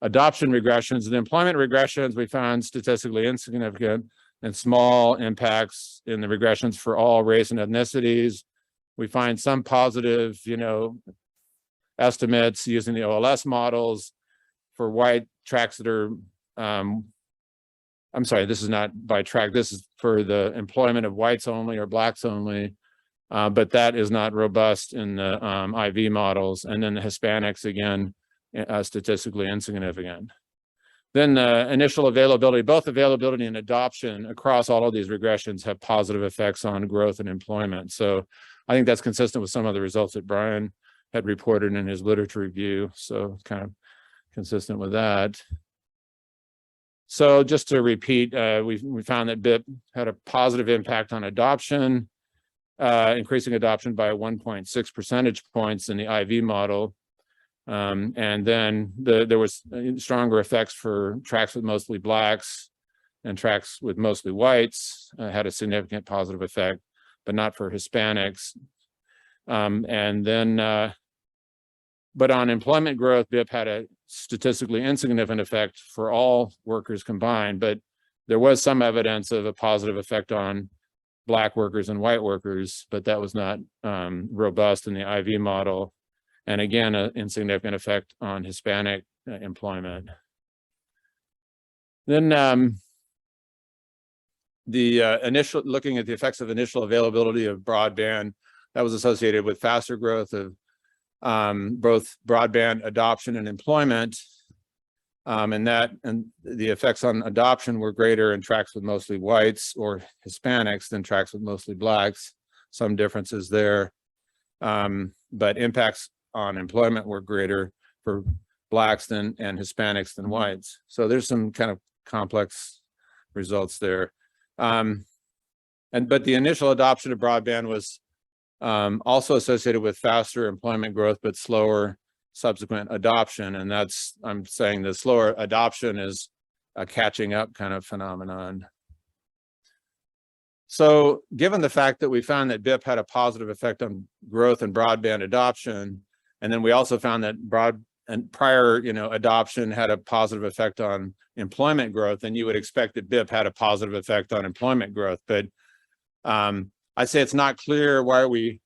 adoption regressions. The employment regressions we found statistically insignificant and small impacts in the regressions for all race and ethnicities. We find some positive, estimates using the OLS models for white tracts that are, I'm sorry, this is not by tract, this is for the employment of whites only or Blacks only, but that is not robust in the IV models. And then the Hispanics, again, statistically insignificant. Then the initial availability, both availability and adoption across all of these regressions have positive effects on growth and employment. So I think that's consistent with some of the results that Brian had reported in his literature review. So kind of consistent with that. So just to repeat, we found that BIP had a positive impact on adoption, increasing adoption by 1.6 percentage points in the IV model. And then there was stronger effects for tracts with mostly Blacks, and tracts with mostly whites had a significant positive effect, but not for Hispanics. But on employment growth, BIP had a statistically insignificant effect for all workers combined, but there was some evidence of a positive effect on Black workers and white workers, but that was not robust in the IV model. And again, an insignificant effect on Hispanic employment. Then looking at the effects of initial availability of broadband, that was associated with faster growth of both broadband adoption and employment. And the effects on adoption were greater in tracts with mostly whites or Hispanics than tracts with mostly Blacks. Some differences there, but impacts on employment were greater for Blacks and Hispanics than whites. So there's some kind of complex results there. But the initial adoption of broadband was also associated with faster employment growth, but slower subsequent adoption. And I'm saying the slower adoption is a catching up kind of phenomenon. So given the fact that we found that BIP had a positive effect on growth and broadband adoption, and then we also found that prior adoption had a positive effect on employment growth, and you would expect that BIP had a positive effect on employment growth. But I'd say it's not clear why we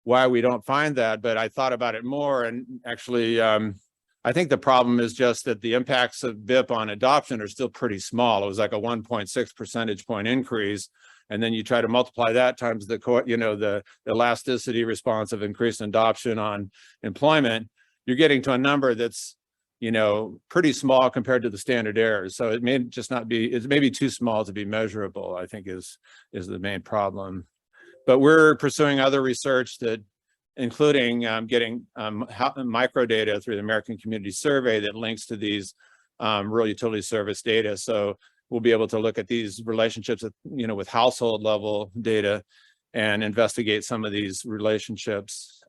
don't find that, but I thought about it more, and actually I think the problem is just that the impacts of BIP on adoption are still pretty small. It was like a 1.6 percentage point increase, and then you try to multiply that times the elasticity response of increased adoption on employment, you're getting to a number that's pretty small compared to the standard errors. So it may just not be, it's maybe too small to be measurable, I think is the main problem. But we're pursuing other research that, including getting micro data through the American Community Survey that links to these rural utility service data. So we'll be able to look at these relationships with household level data and investigate some of these relationships.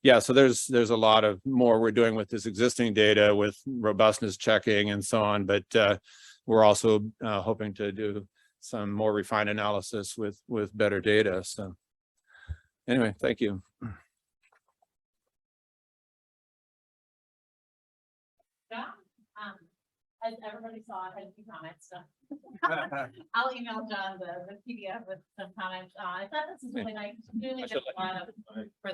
Yeah, so there's a lot of more we're doing with this existing data with robustness checking and so on, but we're also hoping to do some more refined analysis with better data. So anyway, thank you. John, as everybody saw, I had a few comments, so I'll email John the PDF with some comments. I thought this was really nice. Really did a lot of for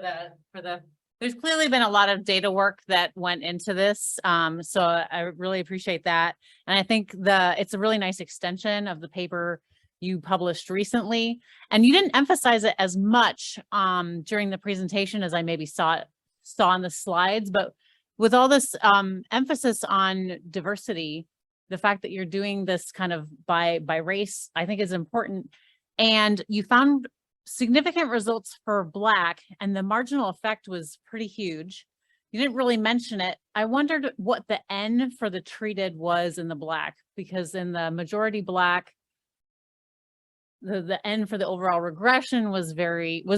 the. There's clearly been a lot of data work that went into this. So I really appreciate that. And I think it's a really nice extension of the paper you published recently. And you didn't emphasize it as much during the presentation as I maybe saw on the slides, but with all this emphasis on diversity, the fact that you're doing this kind of by race, I think is important. And you found significant results for Black, and the marginal effect was pretty huge. You didn't really mention it. I wondered what the N for the treated was in the black, because in the majority black, the N for the overall regression was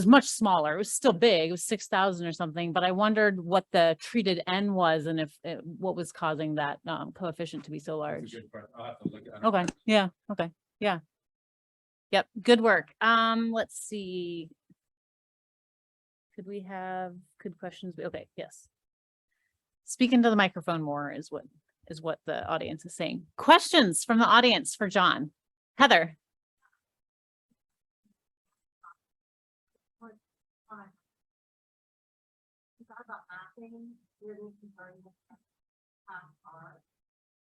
much smaller. It was still big. It was 6,000 or something, but I wondered what the treated N was and what was causing that coefficient to be so large. I'll have to look at it. Okay, yeah, okay, yeah. Yep, good work. Let's see. Could we have good questions? Okay, yes. Speak into the microphone more is what the audience is saying. Questions from the audience for John. Heather. We thought about mapping really comparing the are,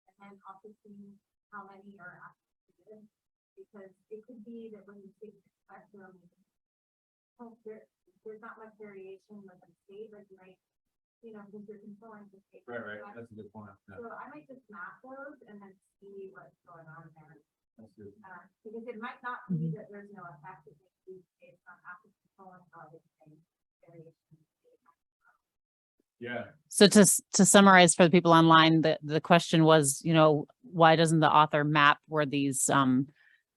and then also seeing how many are active, because it could be that when you take the spectrum, there's not much variation with the state, like you might, because you're controlling the state. Right, that's a good point. Yeah, So I might just map those and then see what's going on there. that's good. Because it might not be that there's no effect if it's based on active controlling all the same variation. Yeah, So to summarize for the people online, the question was, why doesn't the author map where these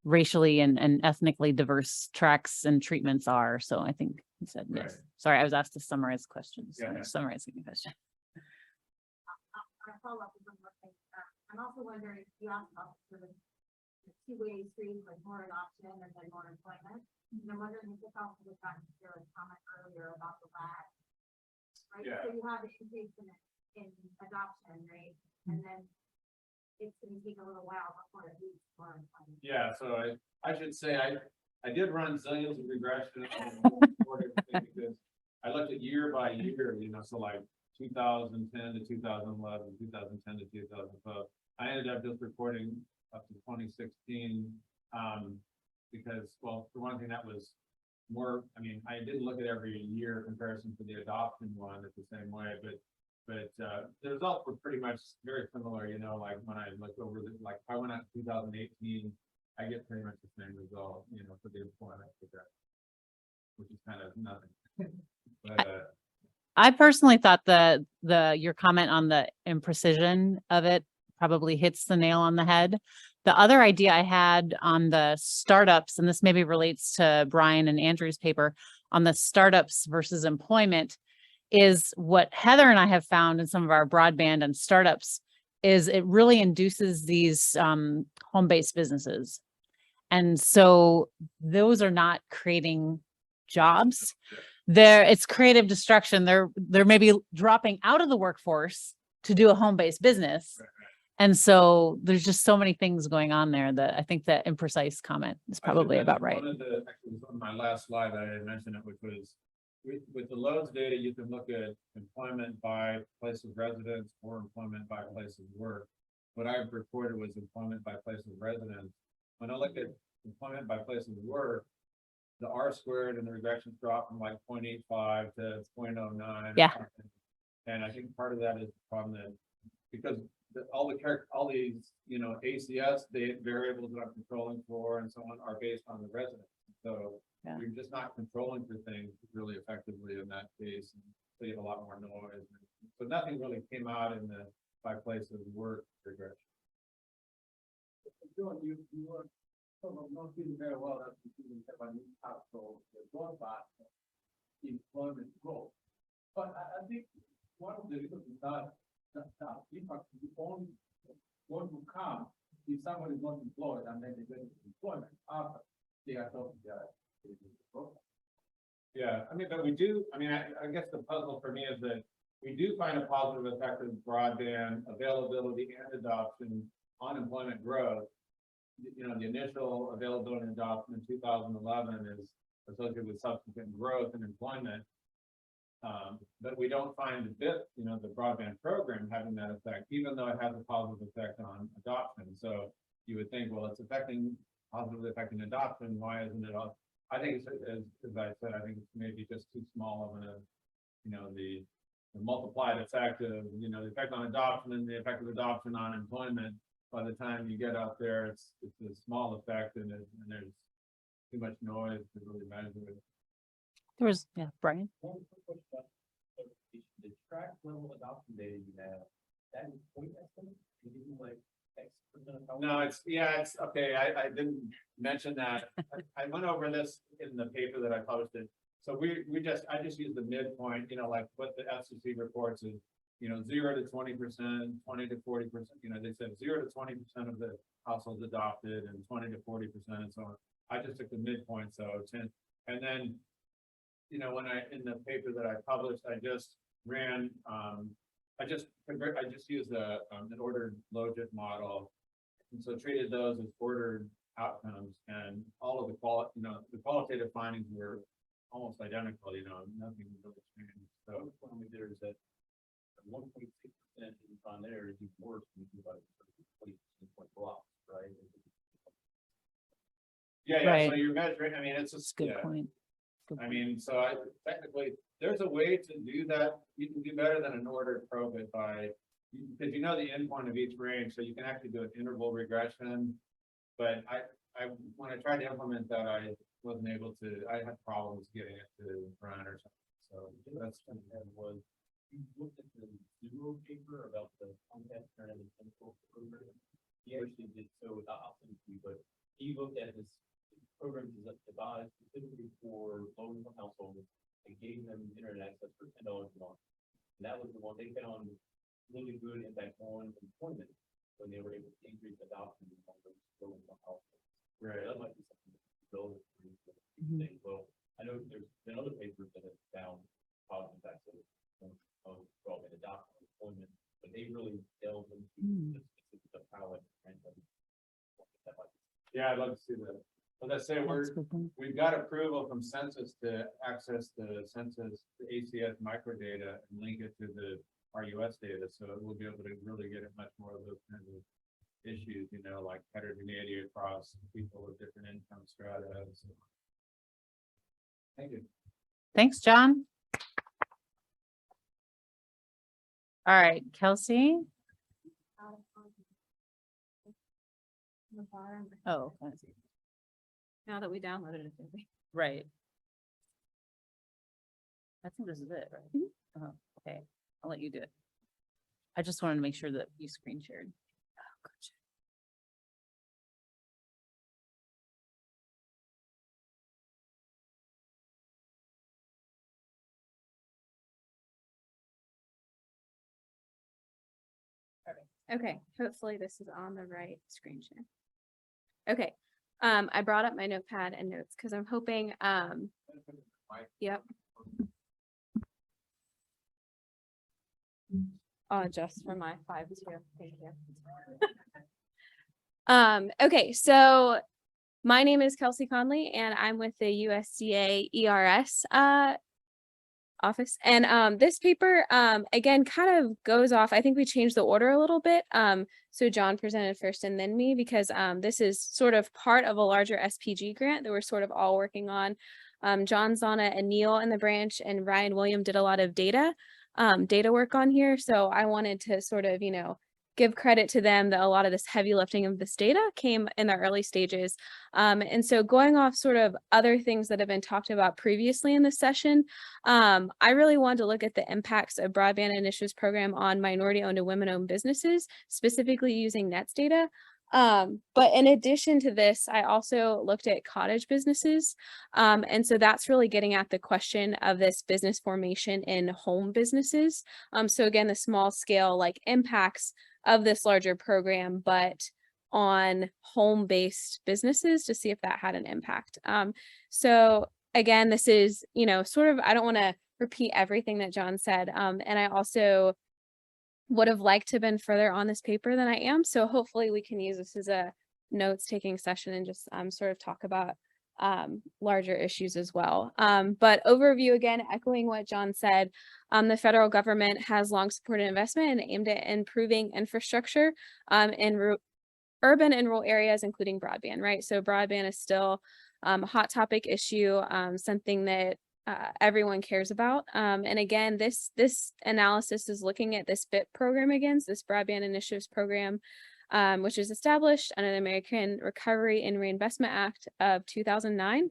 racially and ethnically diverse tracks and treatments are? So I think he said yes. Right. Sorry, I was asked to summarize questions. Yeah. I'm summarizing the question. I follow up with one more thing. I'm also wondering, you asked about sort of the two-way street, like more adoption and then more employment. And I'm wondering if this also goes back to your comment earlier about the lag. Right, Yeah. so you have an increase in adoption, right? And then it's gonna take a little while before it leads to more employment. yeah, so I should say, I did run zillions of regression. Because I looked at year by year, so like 2010 to 2011, 2010 to 2012. I ended up just reporting up to 2016, because, well, for one thing, that was more, I didn't look at every year comparison to the adoption one at the same way, but the results were pretty much very similar, like when I looked over like I went out to 2018, I get pretty much the same result, for the employment progression, which is kind of nothing. But I personally thought your comment on the imprecision of it probably hits the nail on the head. The other idea I had on the startups, and this maybe relates to Brian and Andrew's paper on the startups versus employment, is what Heather and I have found in some of our broadband and startups is it really induces these home-based businesses. And so those are not creating jobs. It's creative destruction. They're maybe dropping out of the workforce to do a home-based business. And so there's just so many things going on there that I think that imprecise comment is probably about right. Actually, on my last slide, I had mentioned it, which was with the loads data, you can look at employment by place of residence or employment by place of work. What I've reported was employment by place of residence. When I look at employment by place of work, the R squared and the regressions drop from like 0.85 to 0.09. Yeah. And I think part of that is the problem that because all these, ACS variables that I'm controlling for and so on are based on the residence. So yeah. You're just not controlling for things really effectively in that case. And so you have a lot more noise. So nothing really came out in the by place of work regression. John, you were sort of not doing very well as you didn't have an impact on the broadband employment growth. But I think one of the reasons is that impact is only going to come if someone is not employed and then they get employment after they are talking their program. Yeah, but we do, I guess the puzzle for me is that we do find a positive effect of broadband availability and adoption on employment growth. The initial availability and adoption in 2011 is associated with subsequent growth in employment. But we don't find the broadband program having that effect, even though it has a positive effect on adoption. So you would think, well, it's positively affecting adoption. Why isn't it all? I think it's, as I said, I think it's maybe just too small of the multiplied effect of, the effect on adoption and the effect of adoption on employment. By the time you get up there, it's a small effect and there's too much noise to really measure it. There was, Brian. the track level adoption data you have, that is point estimate, can you do like X% of? No, it's, okay, I didn't mention that. I went over this in the paper that I published it. So I just used the midpoint, like what the FCC reports is, 0 to 20%, 20 to 40%, they said 0 to 20% of the households adopted and 20 to 40% and so on. I just took the midpoint, so 10, and then, when in the paper that I published, I just ran, I just used an ordered logit model. And so treated those as ordered outcomes, and all of the qualitative findings were almost identical, nothing really changed. So When we did is that 1.6% on there is even worse than you do about 20% point blocks, right? yeah, so Right. you're measuring, it's That's just, a good yeah. point. Good point. So technically, there's a way to do that. You can do better than an ordered probit by, because the endpoint of each range, so you can actually do an interval regression. But when I tried to implement that, I wasn't able to, I had problems getting it to run or something. So that's And was, you looked at the zero paper about the content and the chemical program. He actually did so without opting to, but he looked at this program devised specifically for low-income households and gave them internet access for $10 a month. And that was the one they found really good impact on employment when they were able to increase adoption of those low-income households. right. That might be something to build. Well, I know there's been other papers that have found positive effects of broadband adoption and employment, but they really delve into the specifics of how it translates. Yeah, I'd love to see that. As I say, That's a good point. we've got approval from census to access the census, the ACS microdata and link it to the RUS data. So we'll be able to really get at much more of those kinds of issues, like heterogeneity across people with different income strata. So. Thank you. Thanks, John. All right, Kelsey. Oh, okay. Now that we downloaded it, did we? Right. I think this is it, right? Oh, okay, I'll let you do it. I just wanted to make sure that you screen shared. Oh, gotcha. Okay, hopefully this is on the right screen share. Okay, I brought up my notepad and notes because I'm hoping, yep. I'll adjust for my 5-2, thank you. Okay, so my name is Kelsey Conley and I'm with the USDA ERS office. And this paper, again, kind of goes off, I think we changed the order a little bit. So John presented first and then me, because this is sort of part of a larger SPG grant that we're sort of all working on. John, Zana, and Neil in the branch, and Ryan William did a lot of data work on here. So I wanted to sort of, give credit to them that a lot of this heavy lifting of this data came in the early stages. And so going off sort of other things that have been talked about previously in this session, I really wanted to look at the impacts of Broadband Initiatives program on minority-owned and women-owned businesses, specifically using NETS data. But in addition to this, I also looked at cottage businesses. And so that's really getting at the question of this business formation in home businesses. So again, the small scale impacts of this larger program, but on home-based businesses to see if that had an impact. So again, this is, sort of, I don't want to repeat everything that John said. And I also would have liked to have been further on this paper than I am. So hopefully we can use this as a notes taking session and just sort of talk about larger issues as well. But overview, again, echoing what John said, the federal government has long supported investment and aimed at improving infrastructure in urban and rural areas, including broadband, right? So broadband is still a hot topic issue, something that everyone cares about. And again, this analysis is looking at this BIP program against this Broadband Initiatives program, which is established under the American Recovery and Reinvestment Act of 2009,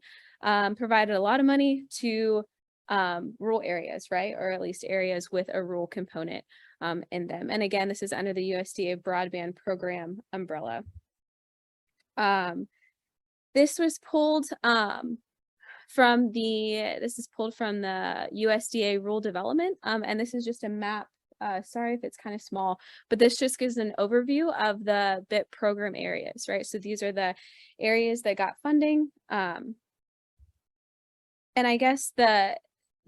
provided a lot of money to rural areas, right? Or at least areas with a rural component in them. And again, this is under the USDA broadband program umbrella. This was pulled from the USDA rural development. And this is just a map. Sorry if it's kind of small, but this just gives an overview of the BIP program areas, right? So these are the areas that got funding. And I guess the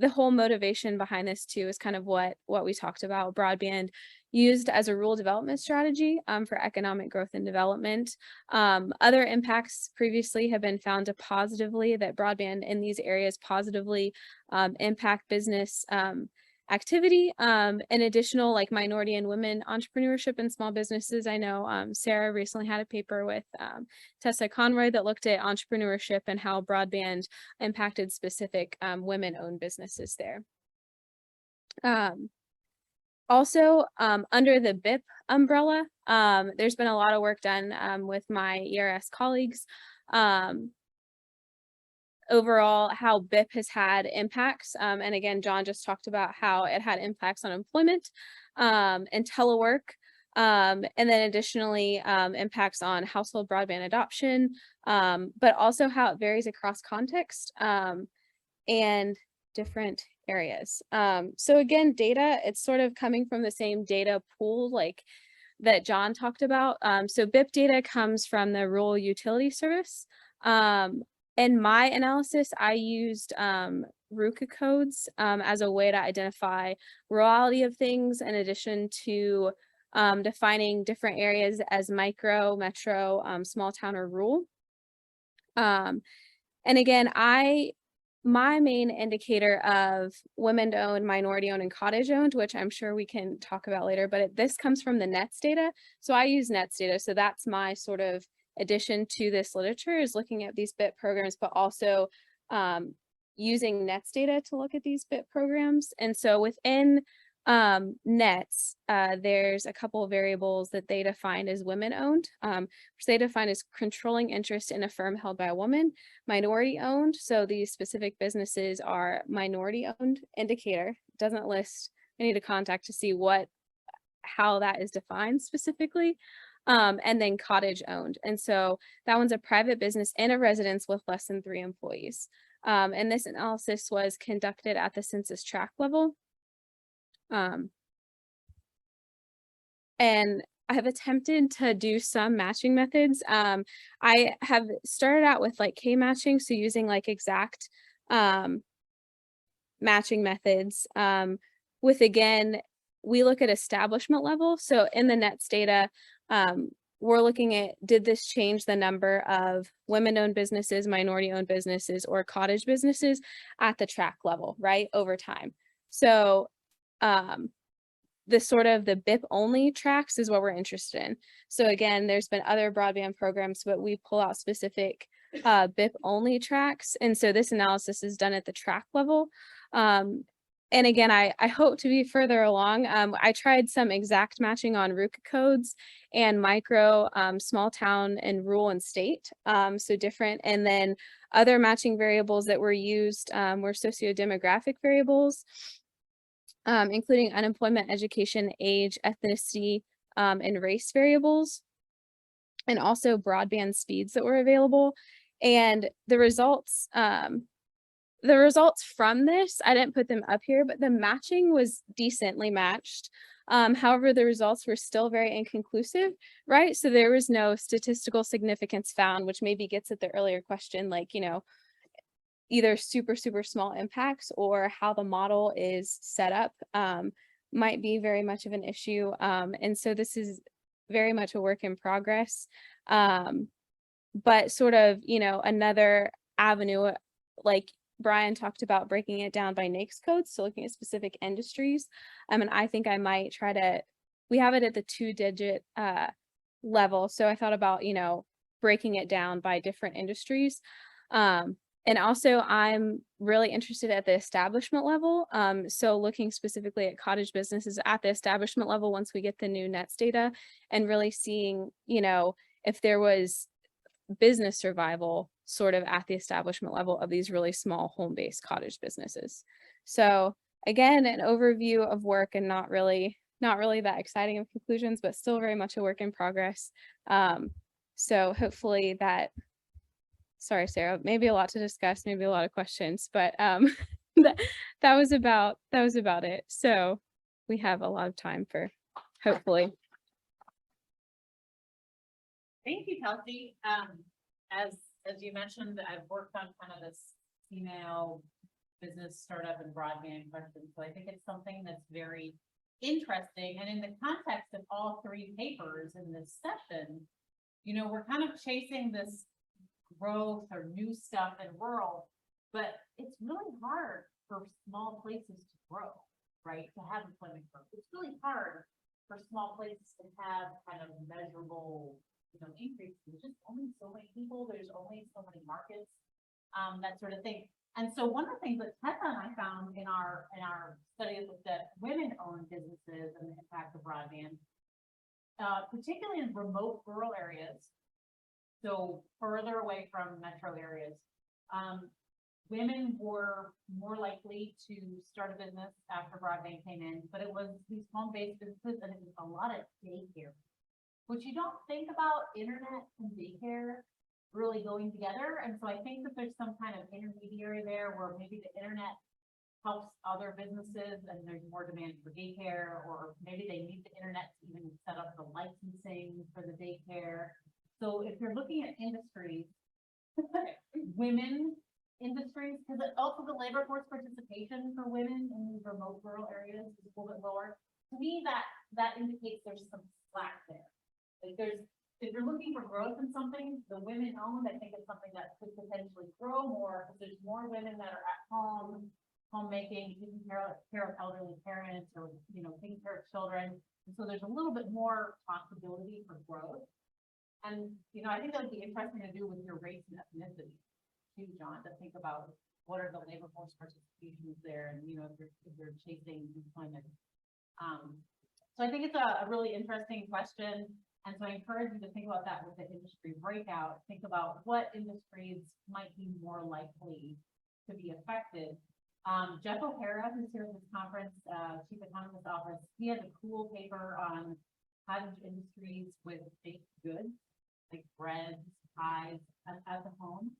whole motivation behind this too is kind of what we talked about. Broadband used as a rural development strategy for economic growth and development. Other impacts previously have been found to positively, that broadband in these areas positively impact business activity and additional like minority and women entrepreneurship and small businesses. I know Sarah recently had a paper with Tessa Conroy that looked at entrepreneurship and how broadband impacted specific women-owned businesses there. Also, under the BIP umbrella, there's been a lot of work done with my ERS colleagues. Overall, how BIP has had impacts. And again, John just talked about how it had impacts on employment and telework. And then additionally, impacts on household broadband adoption, but also how it varies across context and different areas. So again, data, it's sort of coming from the same data pool like that John talked about. So BIP data comes from the Rural Utility Service. In my analysis, I used RUCA codes as a way to identify rurality of things, in addition to defining different areas as micro, metro, small town, or rural. And again, my main indicator of women-owned, minority-owned, and cottage-owned, which I'm sure we can talk about later, but this comes from the NETS data. So I use NETS data. So that's my sort of addition to this literature, is looking at these BIP programs, but also using NETS data to look at these BIP programs. And so within NETS, there's a couple of variables that they define as women-owned, which they define as controlling interest in a firm held by a woman, minority-owned. So these specific businesses are minority-owned indicator. Doesn't list, I need to contact to see how that is defined specifically. And then cottage owned. And so that one's a private business and a residence with less than 3 employees. And this analysis was conducted at the census tract level. And I have attempted to do some matching methods. I have started out with like K-matching, so using like exact matching methods. With again, we look at establishment level. So in the NETS data, we're looking at, did this change the number of women-owned businesses, minority-owned businesses, or cottage businesses at the tract level, right, over time? So the sort of the BIP only tracks is what we're interested in. So again, there's been other broadband programs, but we pull out specific BIP only tracks. And so this analysis is done at the tract level. And again, I hope to be further along. I tried some exact matching on RUCA codes and micro, small town, and rural and state. So different. And then other matching variables that were used were sociodemographic variables, including unemployment, education, age, ethnicity, and race variables, and also broadband speeds that were available. And the results from this, I didn't put them up here, but the matching was decently matched. However, the results were still very inconclusive, right? So there was no statistical significance found, which maybe gets at the earlier question, like, you know, either super, super small impacts or how the model is set up might be very much of an issue. And so this is very much a work in progress. But sort of, you know, another avenue, like Brian talked about, breaking it down by NAICS codes, so looking at specific industries. And I think I might try to, we have it at the 2-digit level. So I thought about, you know, breaking it down by different industries. And also I'm really interested at the establishment level. So looking specifically at cottage businesses at the establishment level once we get the new NETS data, and really seeing, you know, if there was business survival sort of at the establishment level of these really small home-based cottage businesses. So again, an overview of work and not really that exciting of conclusions, but still very much a work in progress. So hopefully that, sorry, Sarah, maybe a lot to discuss, maybe a lot of questions, but that was about it. So we have a lot of time for hopefully. Thank you, Kelsey. As you mentioned, I've worked on kind of this female business startup and broadband question. So I think it's something that's very interesting. And in the context of all three papers in this session, you know, we're kind of chasing this growth or new stuff in rural, but it's really hard for small places to grow, right? To have employment growth. It's really hard for small places to have kind of measurable, you know, increase. There's just only so many people, there's only so many markets, that sort of thing. And so one of the things that Tessa and I found in our study is that women-owned businesses and the impact of broadband, particularly in remote rural areas, so further away from metro areas, women were more likely to start a business after broadband came in, but it was these home-based businesses, and it was a lot of daycare, which you don't think about internet and daycare really going together. And so I think that there's some kind of intermediary there where maybe the internet helps other businesses and there's more demand for daycare, or maybe they need the internet to even set up the licensing for the daycare. So if you're looking at industries, women industries, because also the labor force participation for women in these remote rural areas is a little bit lower. To me, that indicates there's some slack there. Like if you're looking for growth in something, the women owned, I think it's something that could potentially grow more because there's more women that are at home, homemaking, taking care of elderly parents, or, you know, taking care of children. And so there's a little bit more possibility for growth. And, you know, I think that would be interesting to do with your race and ethnicity too, John, to think about what are the labor force participations there, and, you know, if you're chasing employment. So I think it's a really interesting question. And so I encourage you to think about that with the industry breakout. Think about what industries might be more likely to be affected. Jeff O'Hara, who's here at this conference, Chief Economist Office, he has a cool paper on cottage industries with baked goods, like breads, pies at the home.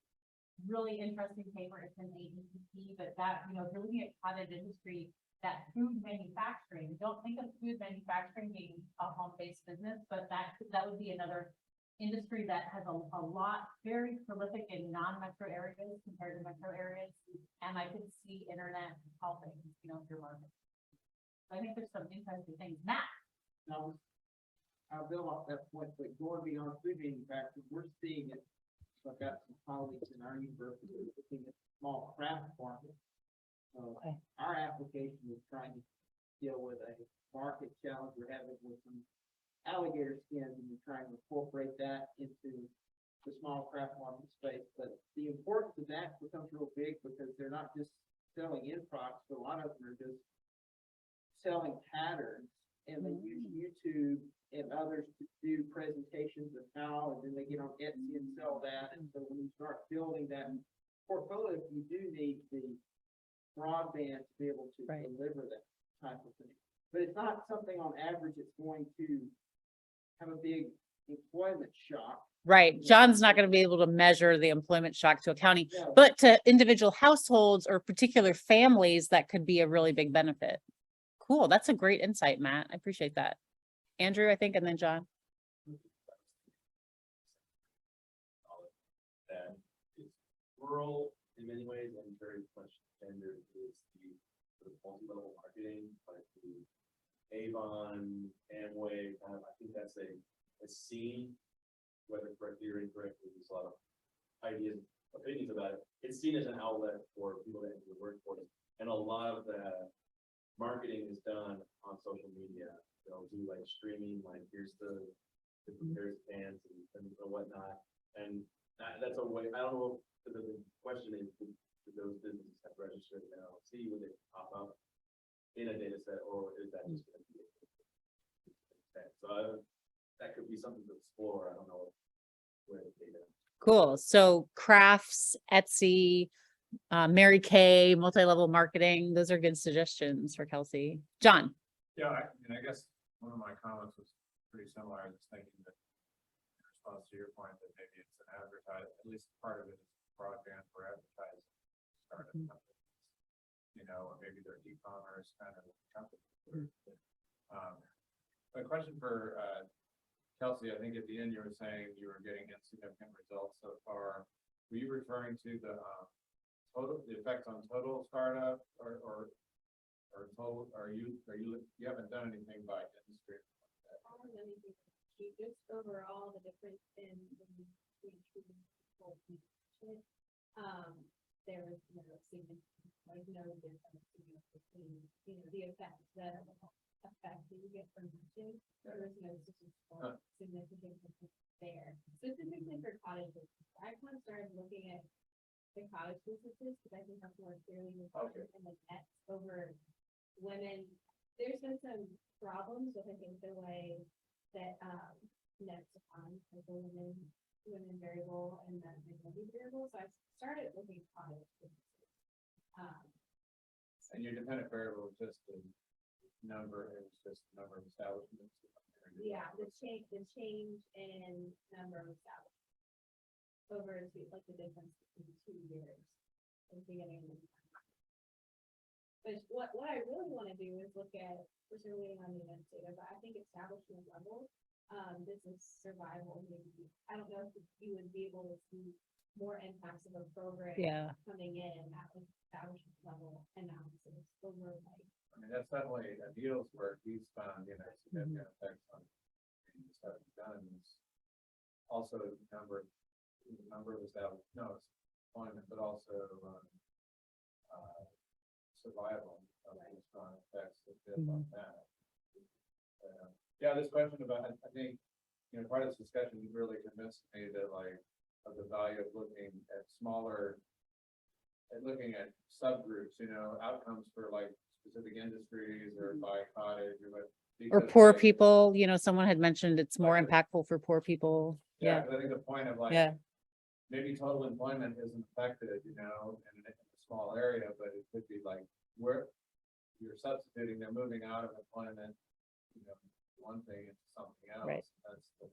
Really interesting paper. It's in AAEA, but that, you know, if you're looking at cottage industry, that food manufacturing, don't think of food manufacturing being a home-based business, but that would be another industry that has a lot, very prolific in non-metro areas compared to metro areas. And I could see internet helping, you know, your market. So I think there's some interesting things. Matt? Now, I'll build off that point, but going beyond food manufacturing, we're seeing it. So I've got some colleagues in our university looking at small craft farming. Our application is trying to deal with a market challenge we're having with some alligator skins, and we're trying to incorporate that into the small craft farming space. But the importance of that becomes real big because they're not just selling end products, but a lot of them are just selling patterns, and they use YouTube and others to do presentations of how, and then they get on Etsy and sell that. And so when you start building that portfolio, you do need the broadband to be able to deliver that type of thing. But it's not something on average that's going to have a big employment shock. Right. John's not going to be able to measure the employment shock to a county, No. but to individual households or particular families, that could be a really big benefit. Cool. That's a great insight, Matt. I appreciate that. Andrew, I think, and then John. That is rural in many ways and very much standard is the sort of multi-level marketing, like the Avon, Amway, kind of, I think that's a scene, whether correctly or incorrectly, there's a lot of ideas, opinions about it. It's seen as an outlet for people to enter the workforce, and a lot of the marketing is done on social media. They'll do like streaming, like here's the prepared pants and whatnot, and that's a way. I don't know if the question is, do those businesses have registered in LLC when they pop up in a data set, or is that just going to be so that could be something to explore. I don't know where the data. Cool. So crafts, Etsy, Mary Kay, multi-level marketing. Those are good suggestions for Kelsey. John. Yeah, I guess one of my comments was pretty similar. I was thinking that in response to your point that maybe it's an advertise, at least part of it is broadband for advertising. Startup companies, you know, or maybe they're e-commerce kind of companies. A question for Kelsey, I think at the end you were saying you were getting insignificant results so far. Were you referring to the the effect on total startup or total, you haven't done anything by industry? Just overall the difference in there was no significant, like no difference between, you know, the effect that you get from matching. There was no statistical significant difference there. Specifically for cottages, I kind of started looking at the cottage businesses because I think that's more clearly reflected in the net over women. There's been some problems with, I think, the way that nets define like the women variable and the minority variable. So I started looking at cottage businesses. And your dependent variable is just the number, it's just the number of establishments. Yeah, the change in number of establishments over to like the difference between 2 years at the beginning of the time. But what I really want to do is look at, we're still waiting on the event data, but I think establishment level, business survival, maybe. I don't know if you would be able to see more impacts of a program coming in at the establishment level analysis over like. I mean, that's definitely a deal's work. He's found, you know, significant effects on stuff done. Also, the number of established, no, it's employment, but also survival of the strong effects that did on that. Yeah, this question about, I think, you know, part of this discussion really convinced me that like of the value of looking at smaller, and looking at subgroups, you know, outcomes for like specific industries or by cottage or what. Or poor people, you know, someone had mentioned it's more impactful for poor people. Yeah, 'cause I think the point of like, maybe total employment isn't affected, you know, in a small area, but it could be like where you're substituting, they're moving out of employment, you know, one thing into something else. Right. That's the,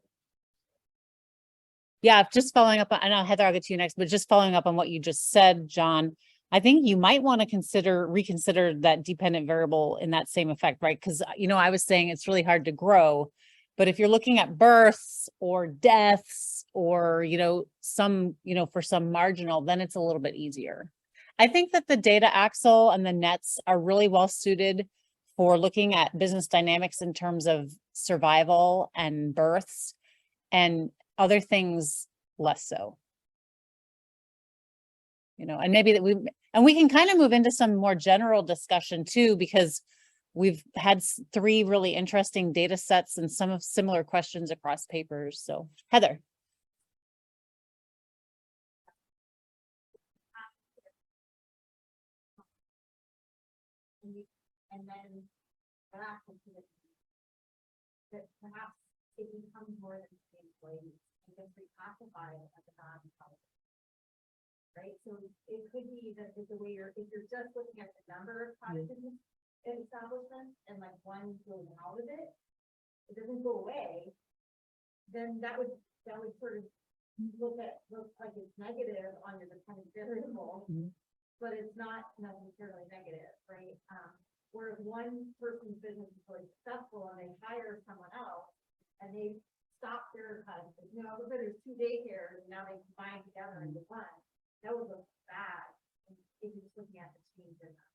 Yeah, just following up, I know Heather, I'll get to you next, but just following up on what you just said, John, I think you might want to reconsider that dependent variable in that same effect, right? Because, you know, I was saying it's really hard to grow, but if you're looking at births or deaths or, you know, some, you know, for some marginal, then it's a little bit easier. I think that the data axle and the nets are really well suited for looking at business dynamics in terms of survival and births, and other things less so. You know, and maybe that we can kind of move into some more general discussion too, because we've had 3 really interesting data sets and some of similar questions across papers. So Heather. And then back into that perhaps it becomes more than the same place because we classify it as a non-college. Right, so it could be that the way if you're just looking at the number of cottages in establishments and like one goes out of it, it doesn't go away, then that would sort of look like it's negative on your dependent variable, but it's not necessarily negative, right? Where if one person's business is really successful and they hire someone else and they stop their cottages, you know, there's 2 daycares and now they combine together into one. That would look bad if you're just looking at the change in that.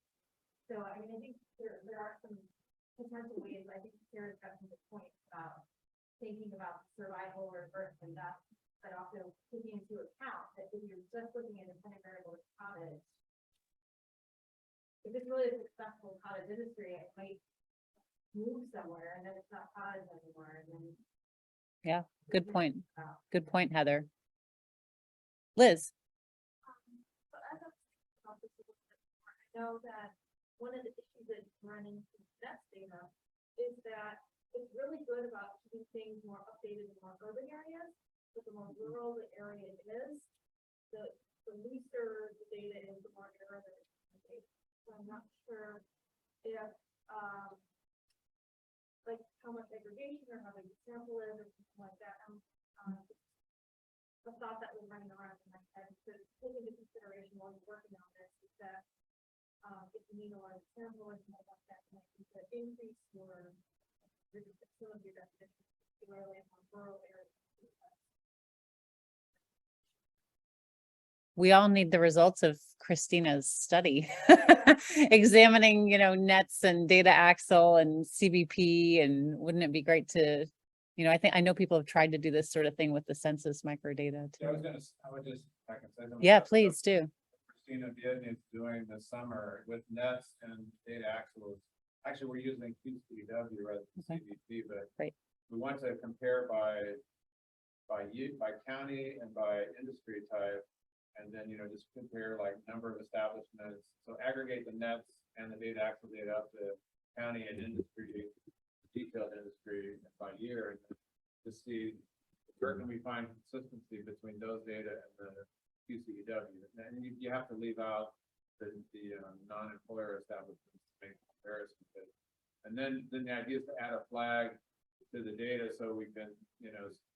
So I mean, I think there are some potential ways. I think Sarah's got some good points about thinking about survival or birth and death, but also taking into account that if you're just looking at independent variable cottage, if it's really a successful cottage industry, it might move somewhere and then it's not cottage anymore. And then Good point. Good point, Heather. Liz. I know that one of the issues that run into that data is that it's really good about keeping things more updated in more urban areas, but the more rural the area is, the the looser the data is, the more error there is. in the data. So I'm not sure if, like how much aggregation or how big the sample is or something like that. The thought that was running around in my head to take into consideration while you're working on this is that if you need a large sample or something like that, might be to increase your some of your definitions, particularly in rural areas. We all need the results of Christina's study. Examining, nets and data axle and CBP, and wouldn't it be great to, I know people have tried to do this sort of thing with the census microdata Yeah, I too. would just, I can say something Yeah, about please stuff do. Christina did is doing this summer with nets and data axles. Actually, we're using QCW rather than Okay. CBP, but Great. we want to compare by county and by industry type. And then, just compare like number of establishments. So aggregate the nets and the data axle data up to county and industry, detailed industry by year, and to see where can we find consistency between those data and the QCEW. And you have to leave out the non-employer establishments to make comparisons. And then the idea is to add a flag to the data so we can,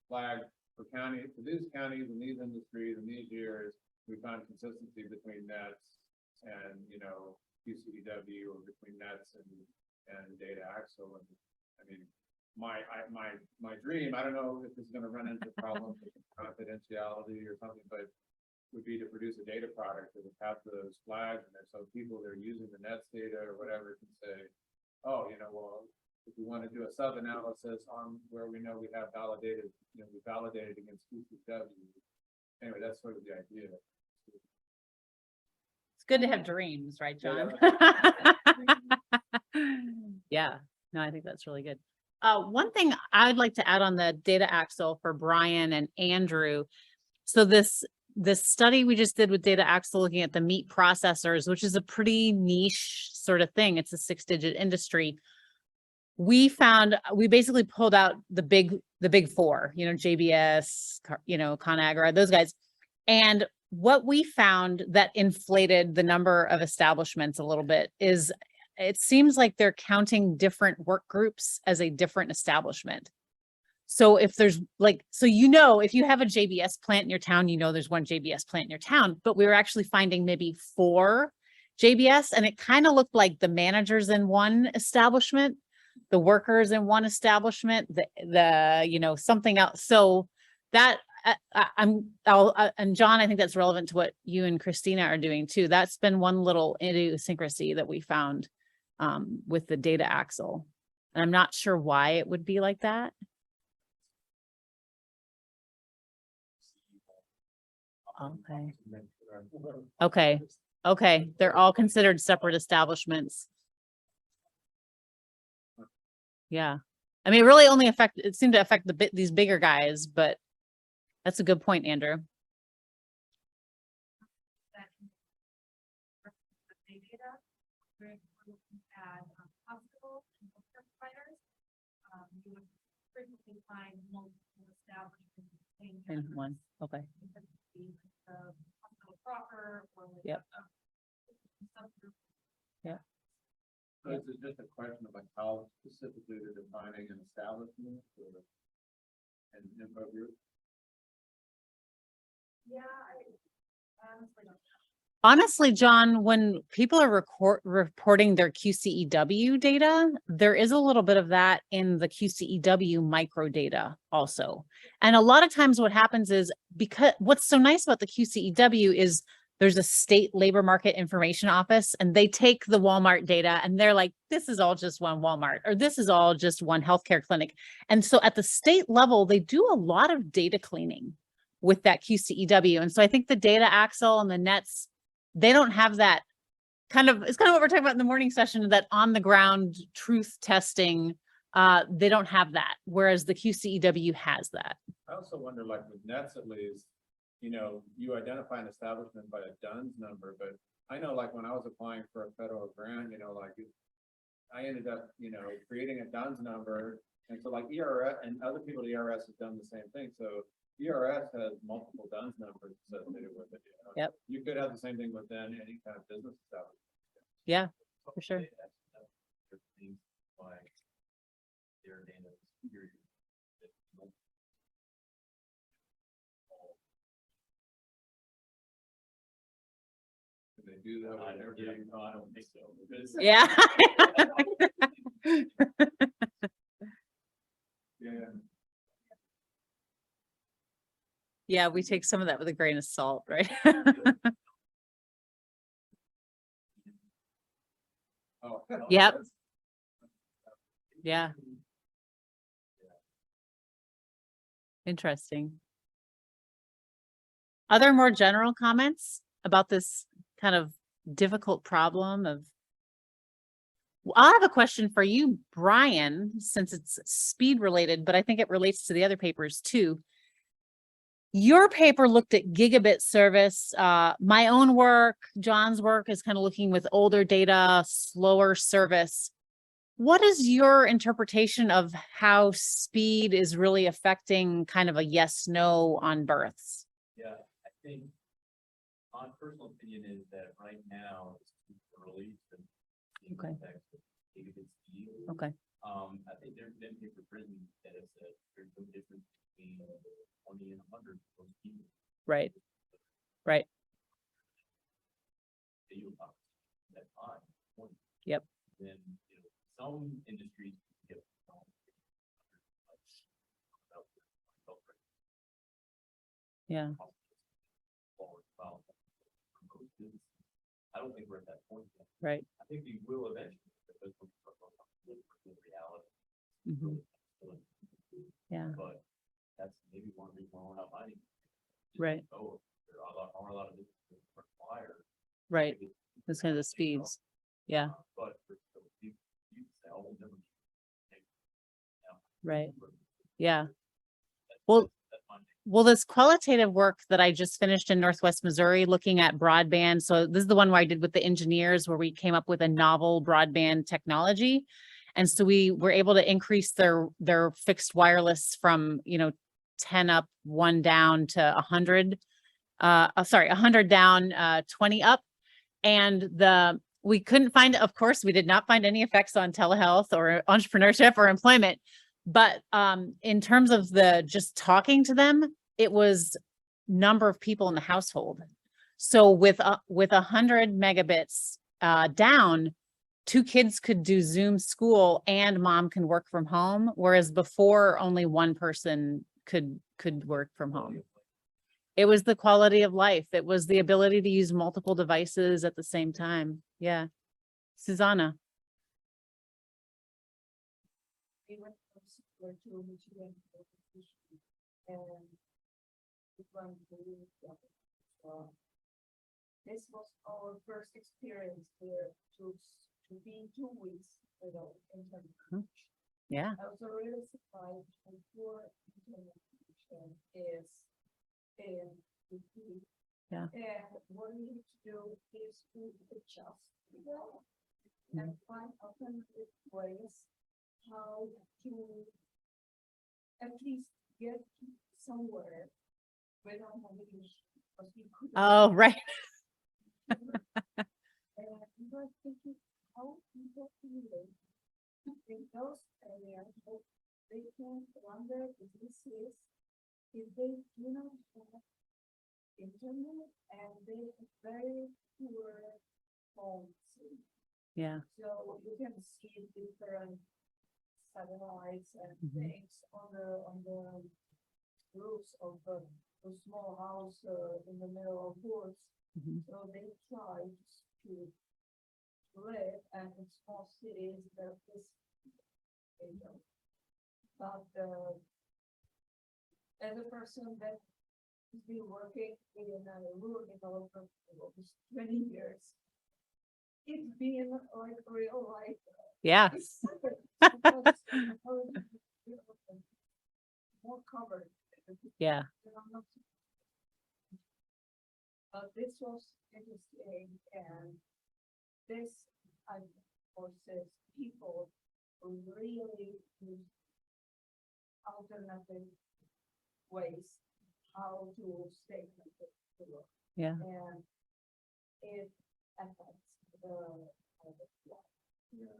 flag for these counties and these industries and these years. We found consistency between nets and, QCEW, or between nets and data axle. And I mean, my dream, I don't know if this is going to run into problems with confidentiality or something, but would be to produce a data product that would have those flags in there. So people that are using the nets data or whatever can say, oh, well, if we want to do a sub-analysis on where we know we have validated, we validated against QCEW. Anyway, that's sort of the idea. It's good to have dreams, right, John? Yeah, no, I think that's really good. One thing I'd like to add on the data axle for Brian and Andrew. So this study we just did with data axle, looking at the meat processors, which is a pretty niche sort of thing. It's a 6-digit industry. We basically pulled out the big four, JBS, ConAgra, those guys. And what we found that inflated the number of establishments a little bit is it seems like they're counting different work groups as a different establishment. So if there's if you have a JBS plant in your town, there's one JBS plant in your town, but we were actually finding maybe 4 JBS, and it kind of looked like the managers in one establishment, the workers in one establishment, the something else. So that and John, I think that's relevant to what you and Christina are doing too. That's been one little idiosyncrasy that we found with the data axle. And I'm not sure why it would be like that. Okay. They're all considered separate establishments. Yeah. I mean, it really only it seemed to affect these bigger guys, but that's a good point, Andrew. Hospitals and healthcare providers. You would frequently find multiple establishments In one, okay. Hospital proper or Yep. Yeah. So is it just a question of like how specifically they're defining an establishment or an info group? Yeah, I honestly don't know. Honestly, John, when people are reporting their QCEW data, there is a little bit of that in the QCEW microdata also. And a lot of times what happens is, because what's so nice about the QCEW is there's a state labor market information office, and they take the Walmart data and they're like, this is all just one Walmart, or this is all just one healthcare clinic. And so at the state level, they do a lot of data cleaning with that QCEW. And so I think the data axle and the nets, they don't have that it's kind of what we're talking about in the morning session, that on the ground truth testing. They don't have that, whereas the QCEW has that. I also wonder, like with nets at least, you identify an establishment by a DUNS number, but I know like when I was applying for a federal grant, I ended up, creating a DUNS number And so like ERS and other people at ERS have done the same thing. So ERS has multiple DUNS numbers associated with it. Yep. You could have the same thing within any kind of business establishment. Yeah, for sure. Like their data is superior. Do they do that? I never did. No, I don't think so. Because- Yeah. Yeah. Yeah, we take some of that with a grain of salt, right? Oh. Yep. Yeah. Interesting. Other more general comments about this kind of difficult problem of? Well, I have a question for you, Brian, since it's speed related, but I think it relates to the other papers too. Your paper looked at gigabit service. My own work, John's work is kind of looking with older data, slower service. What is your interpretation of how speed is really affecting kind of a yes, no on births? Yeah, I think my personal opinion is that right now it's too early to. Okay. Gigabit speed. Okay. I think there's been papers written that have said there's no difference between 20 and 100 for speed. Right. Right. That time, 20. Yep. Then, some industries get. Yeah. I don't think we're at that point yet. Right. I think we will eventually, because we're reality. Mhm. Yeah. But that's maybe one reason why we're not finding. Right. Oh, there are a lot of different required. Right. Those kinds of speeds. Yeah. But for you sell them. Right. Yeah. Well, this qualitative work that I just finished in Northwest Missouri, looking at broadband. So this is the one where I did with the engineers, where we came up with a novel broadband technology. And so we were able to increase their fixed wireless from, 10 up, 1 down to 100. 100 down, 20 up. And we couldn't find, of course, we did not find any effects on telehealth or entrepreneurship or employment. But in terms of just talking to them, it was number of people in the household. So with 100 megabits down, 2 kids could do Zoom school and mom can work from home, whereas before only one person could work from home. It was the quality of life. It was the ability to use multiple devices at the same time. Yeah. Susanna. We went from support to Michigan and we went to this was our first experience there to be 2 weeks without internet. Yeah. I was really surprised when poor internet connection is in the city. Yeah. And what we need to do is to adjust and find alternative ways how to at least get somewhere without having issues. Because we couldn't. Oh, right. And we were thinking how people feel in those areas, how they can run their businesses if they do not have internet and they have very poor homes. Yeah. So you can see different satellites and things on the roofs of the small house in the middle of woods. So they try to live and in small cities that is, but as a person that has been working in a rural development for almost 20 years, it's been like real life. Yeah. More covered. Yeah. This was interesting, and this, forces people who really use alternative ways how to stay connected. Yeah. And it affects the.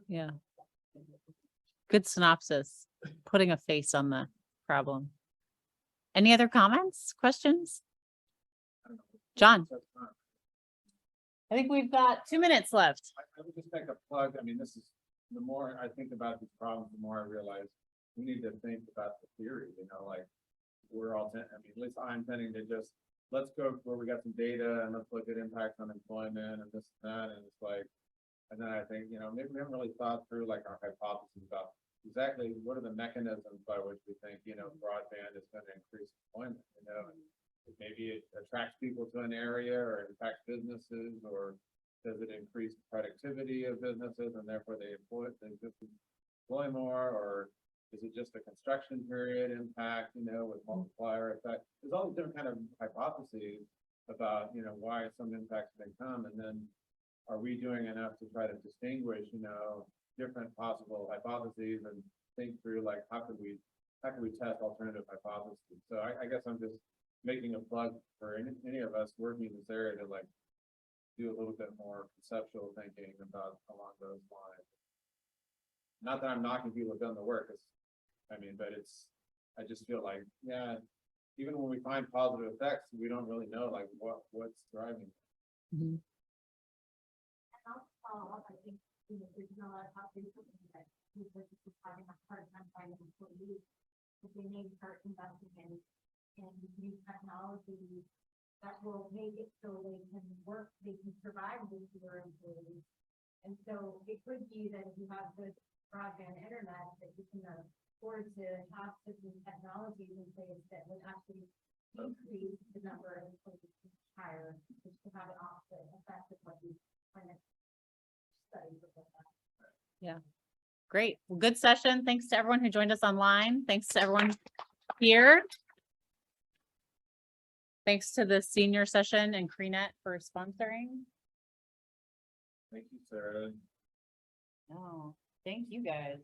Yeah. Good synopsis, putting a face on the problem. Any other comments, questions? John, I think we've got 2 minutes left. I would just make a plug. I mean, this is, the more I think about these problems, the more I realize we need to think about the theory, like we're all, I mean, at least I'm tending to just, let's go where we got some data and let's look at impacts on employment and this and that. And it's like, and then I think, maybe we haven't really thought through like our hypothesis about exactly what are the mechanisms by which we think, broadband is going to increase employment, and maybe it attracts people to an area or it impacts businesses, or does it increase the productivity of businesses and therefore they employ more, or is it just a construction period impact, with multiplier effect? There's all these different kind of hypotheses about, why some impacts may come, and then are we doing enough to try to distinguish, different possible hypotheses and think through like how could we test alternative hypotheses? So I guess I'm just making a plug for any of us working in this area to like do a little bit more conceptual thinking about along those lines. Not that I'm knocking people who've done the work, but I just feel like, yeah, even when we find positive effects, we don't really know like what's driving it. Mhm. And I'll follow up, I think, there's not a lot of population that people are just having a hard time finding employees. But they may start investing in new technology that will make it so they can work, they can survive with fewer employees. And so it could be that if you have good broadband internet, that you can afford to have certain technologies in place that would actually increase the number of employees higher, which could have an opposite effect of what you kind of studies with that. Yeah. Great. Well, good session. Thanks to everyone who joined us online. Thanks to everyone here. Thanks to the senior session and CRENET for sponsoring. Thank you, Sarah. Oh, thank you guys.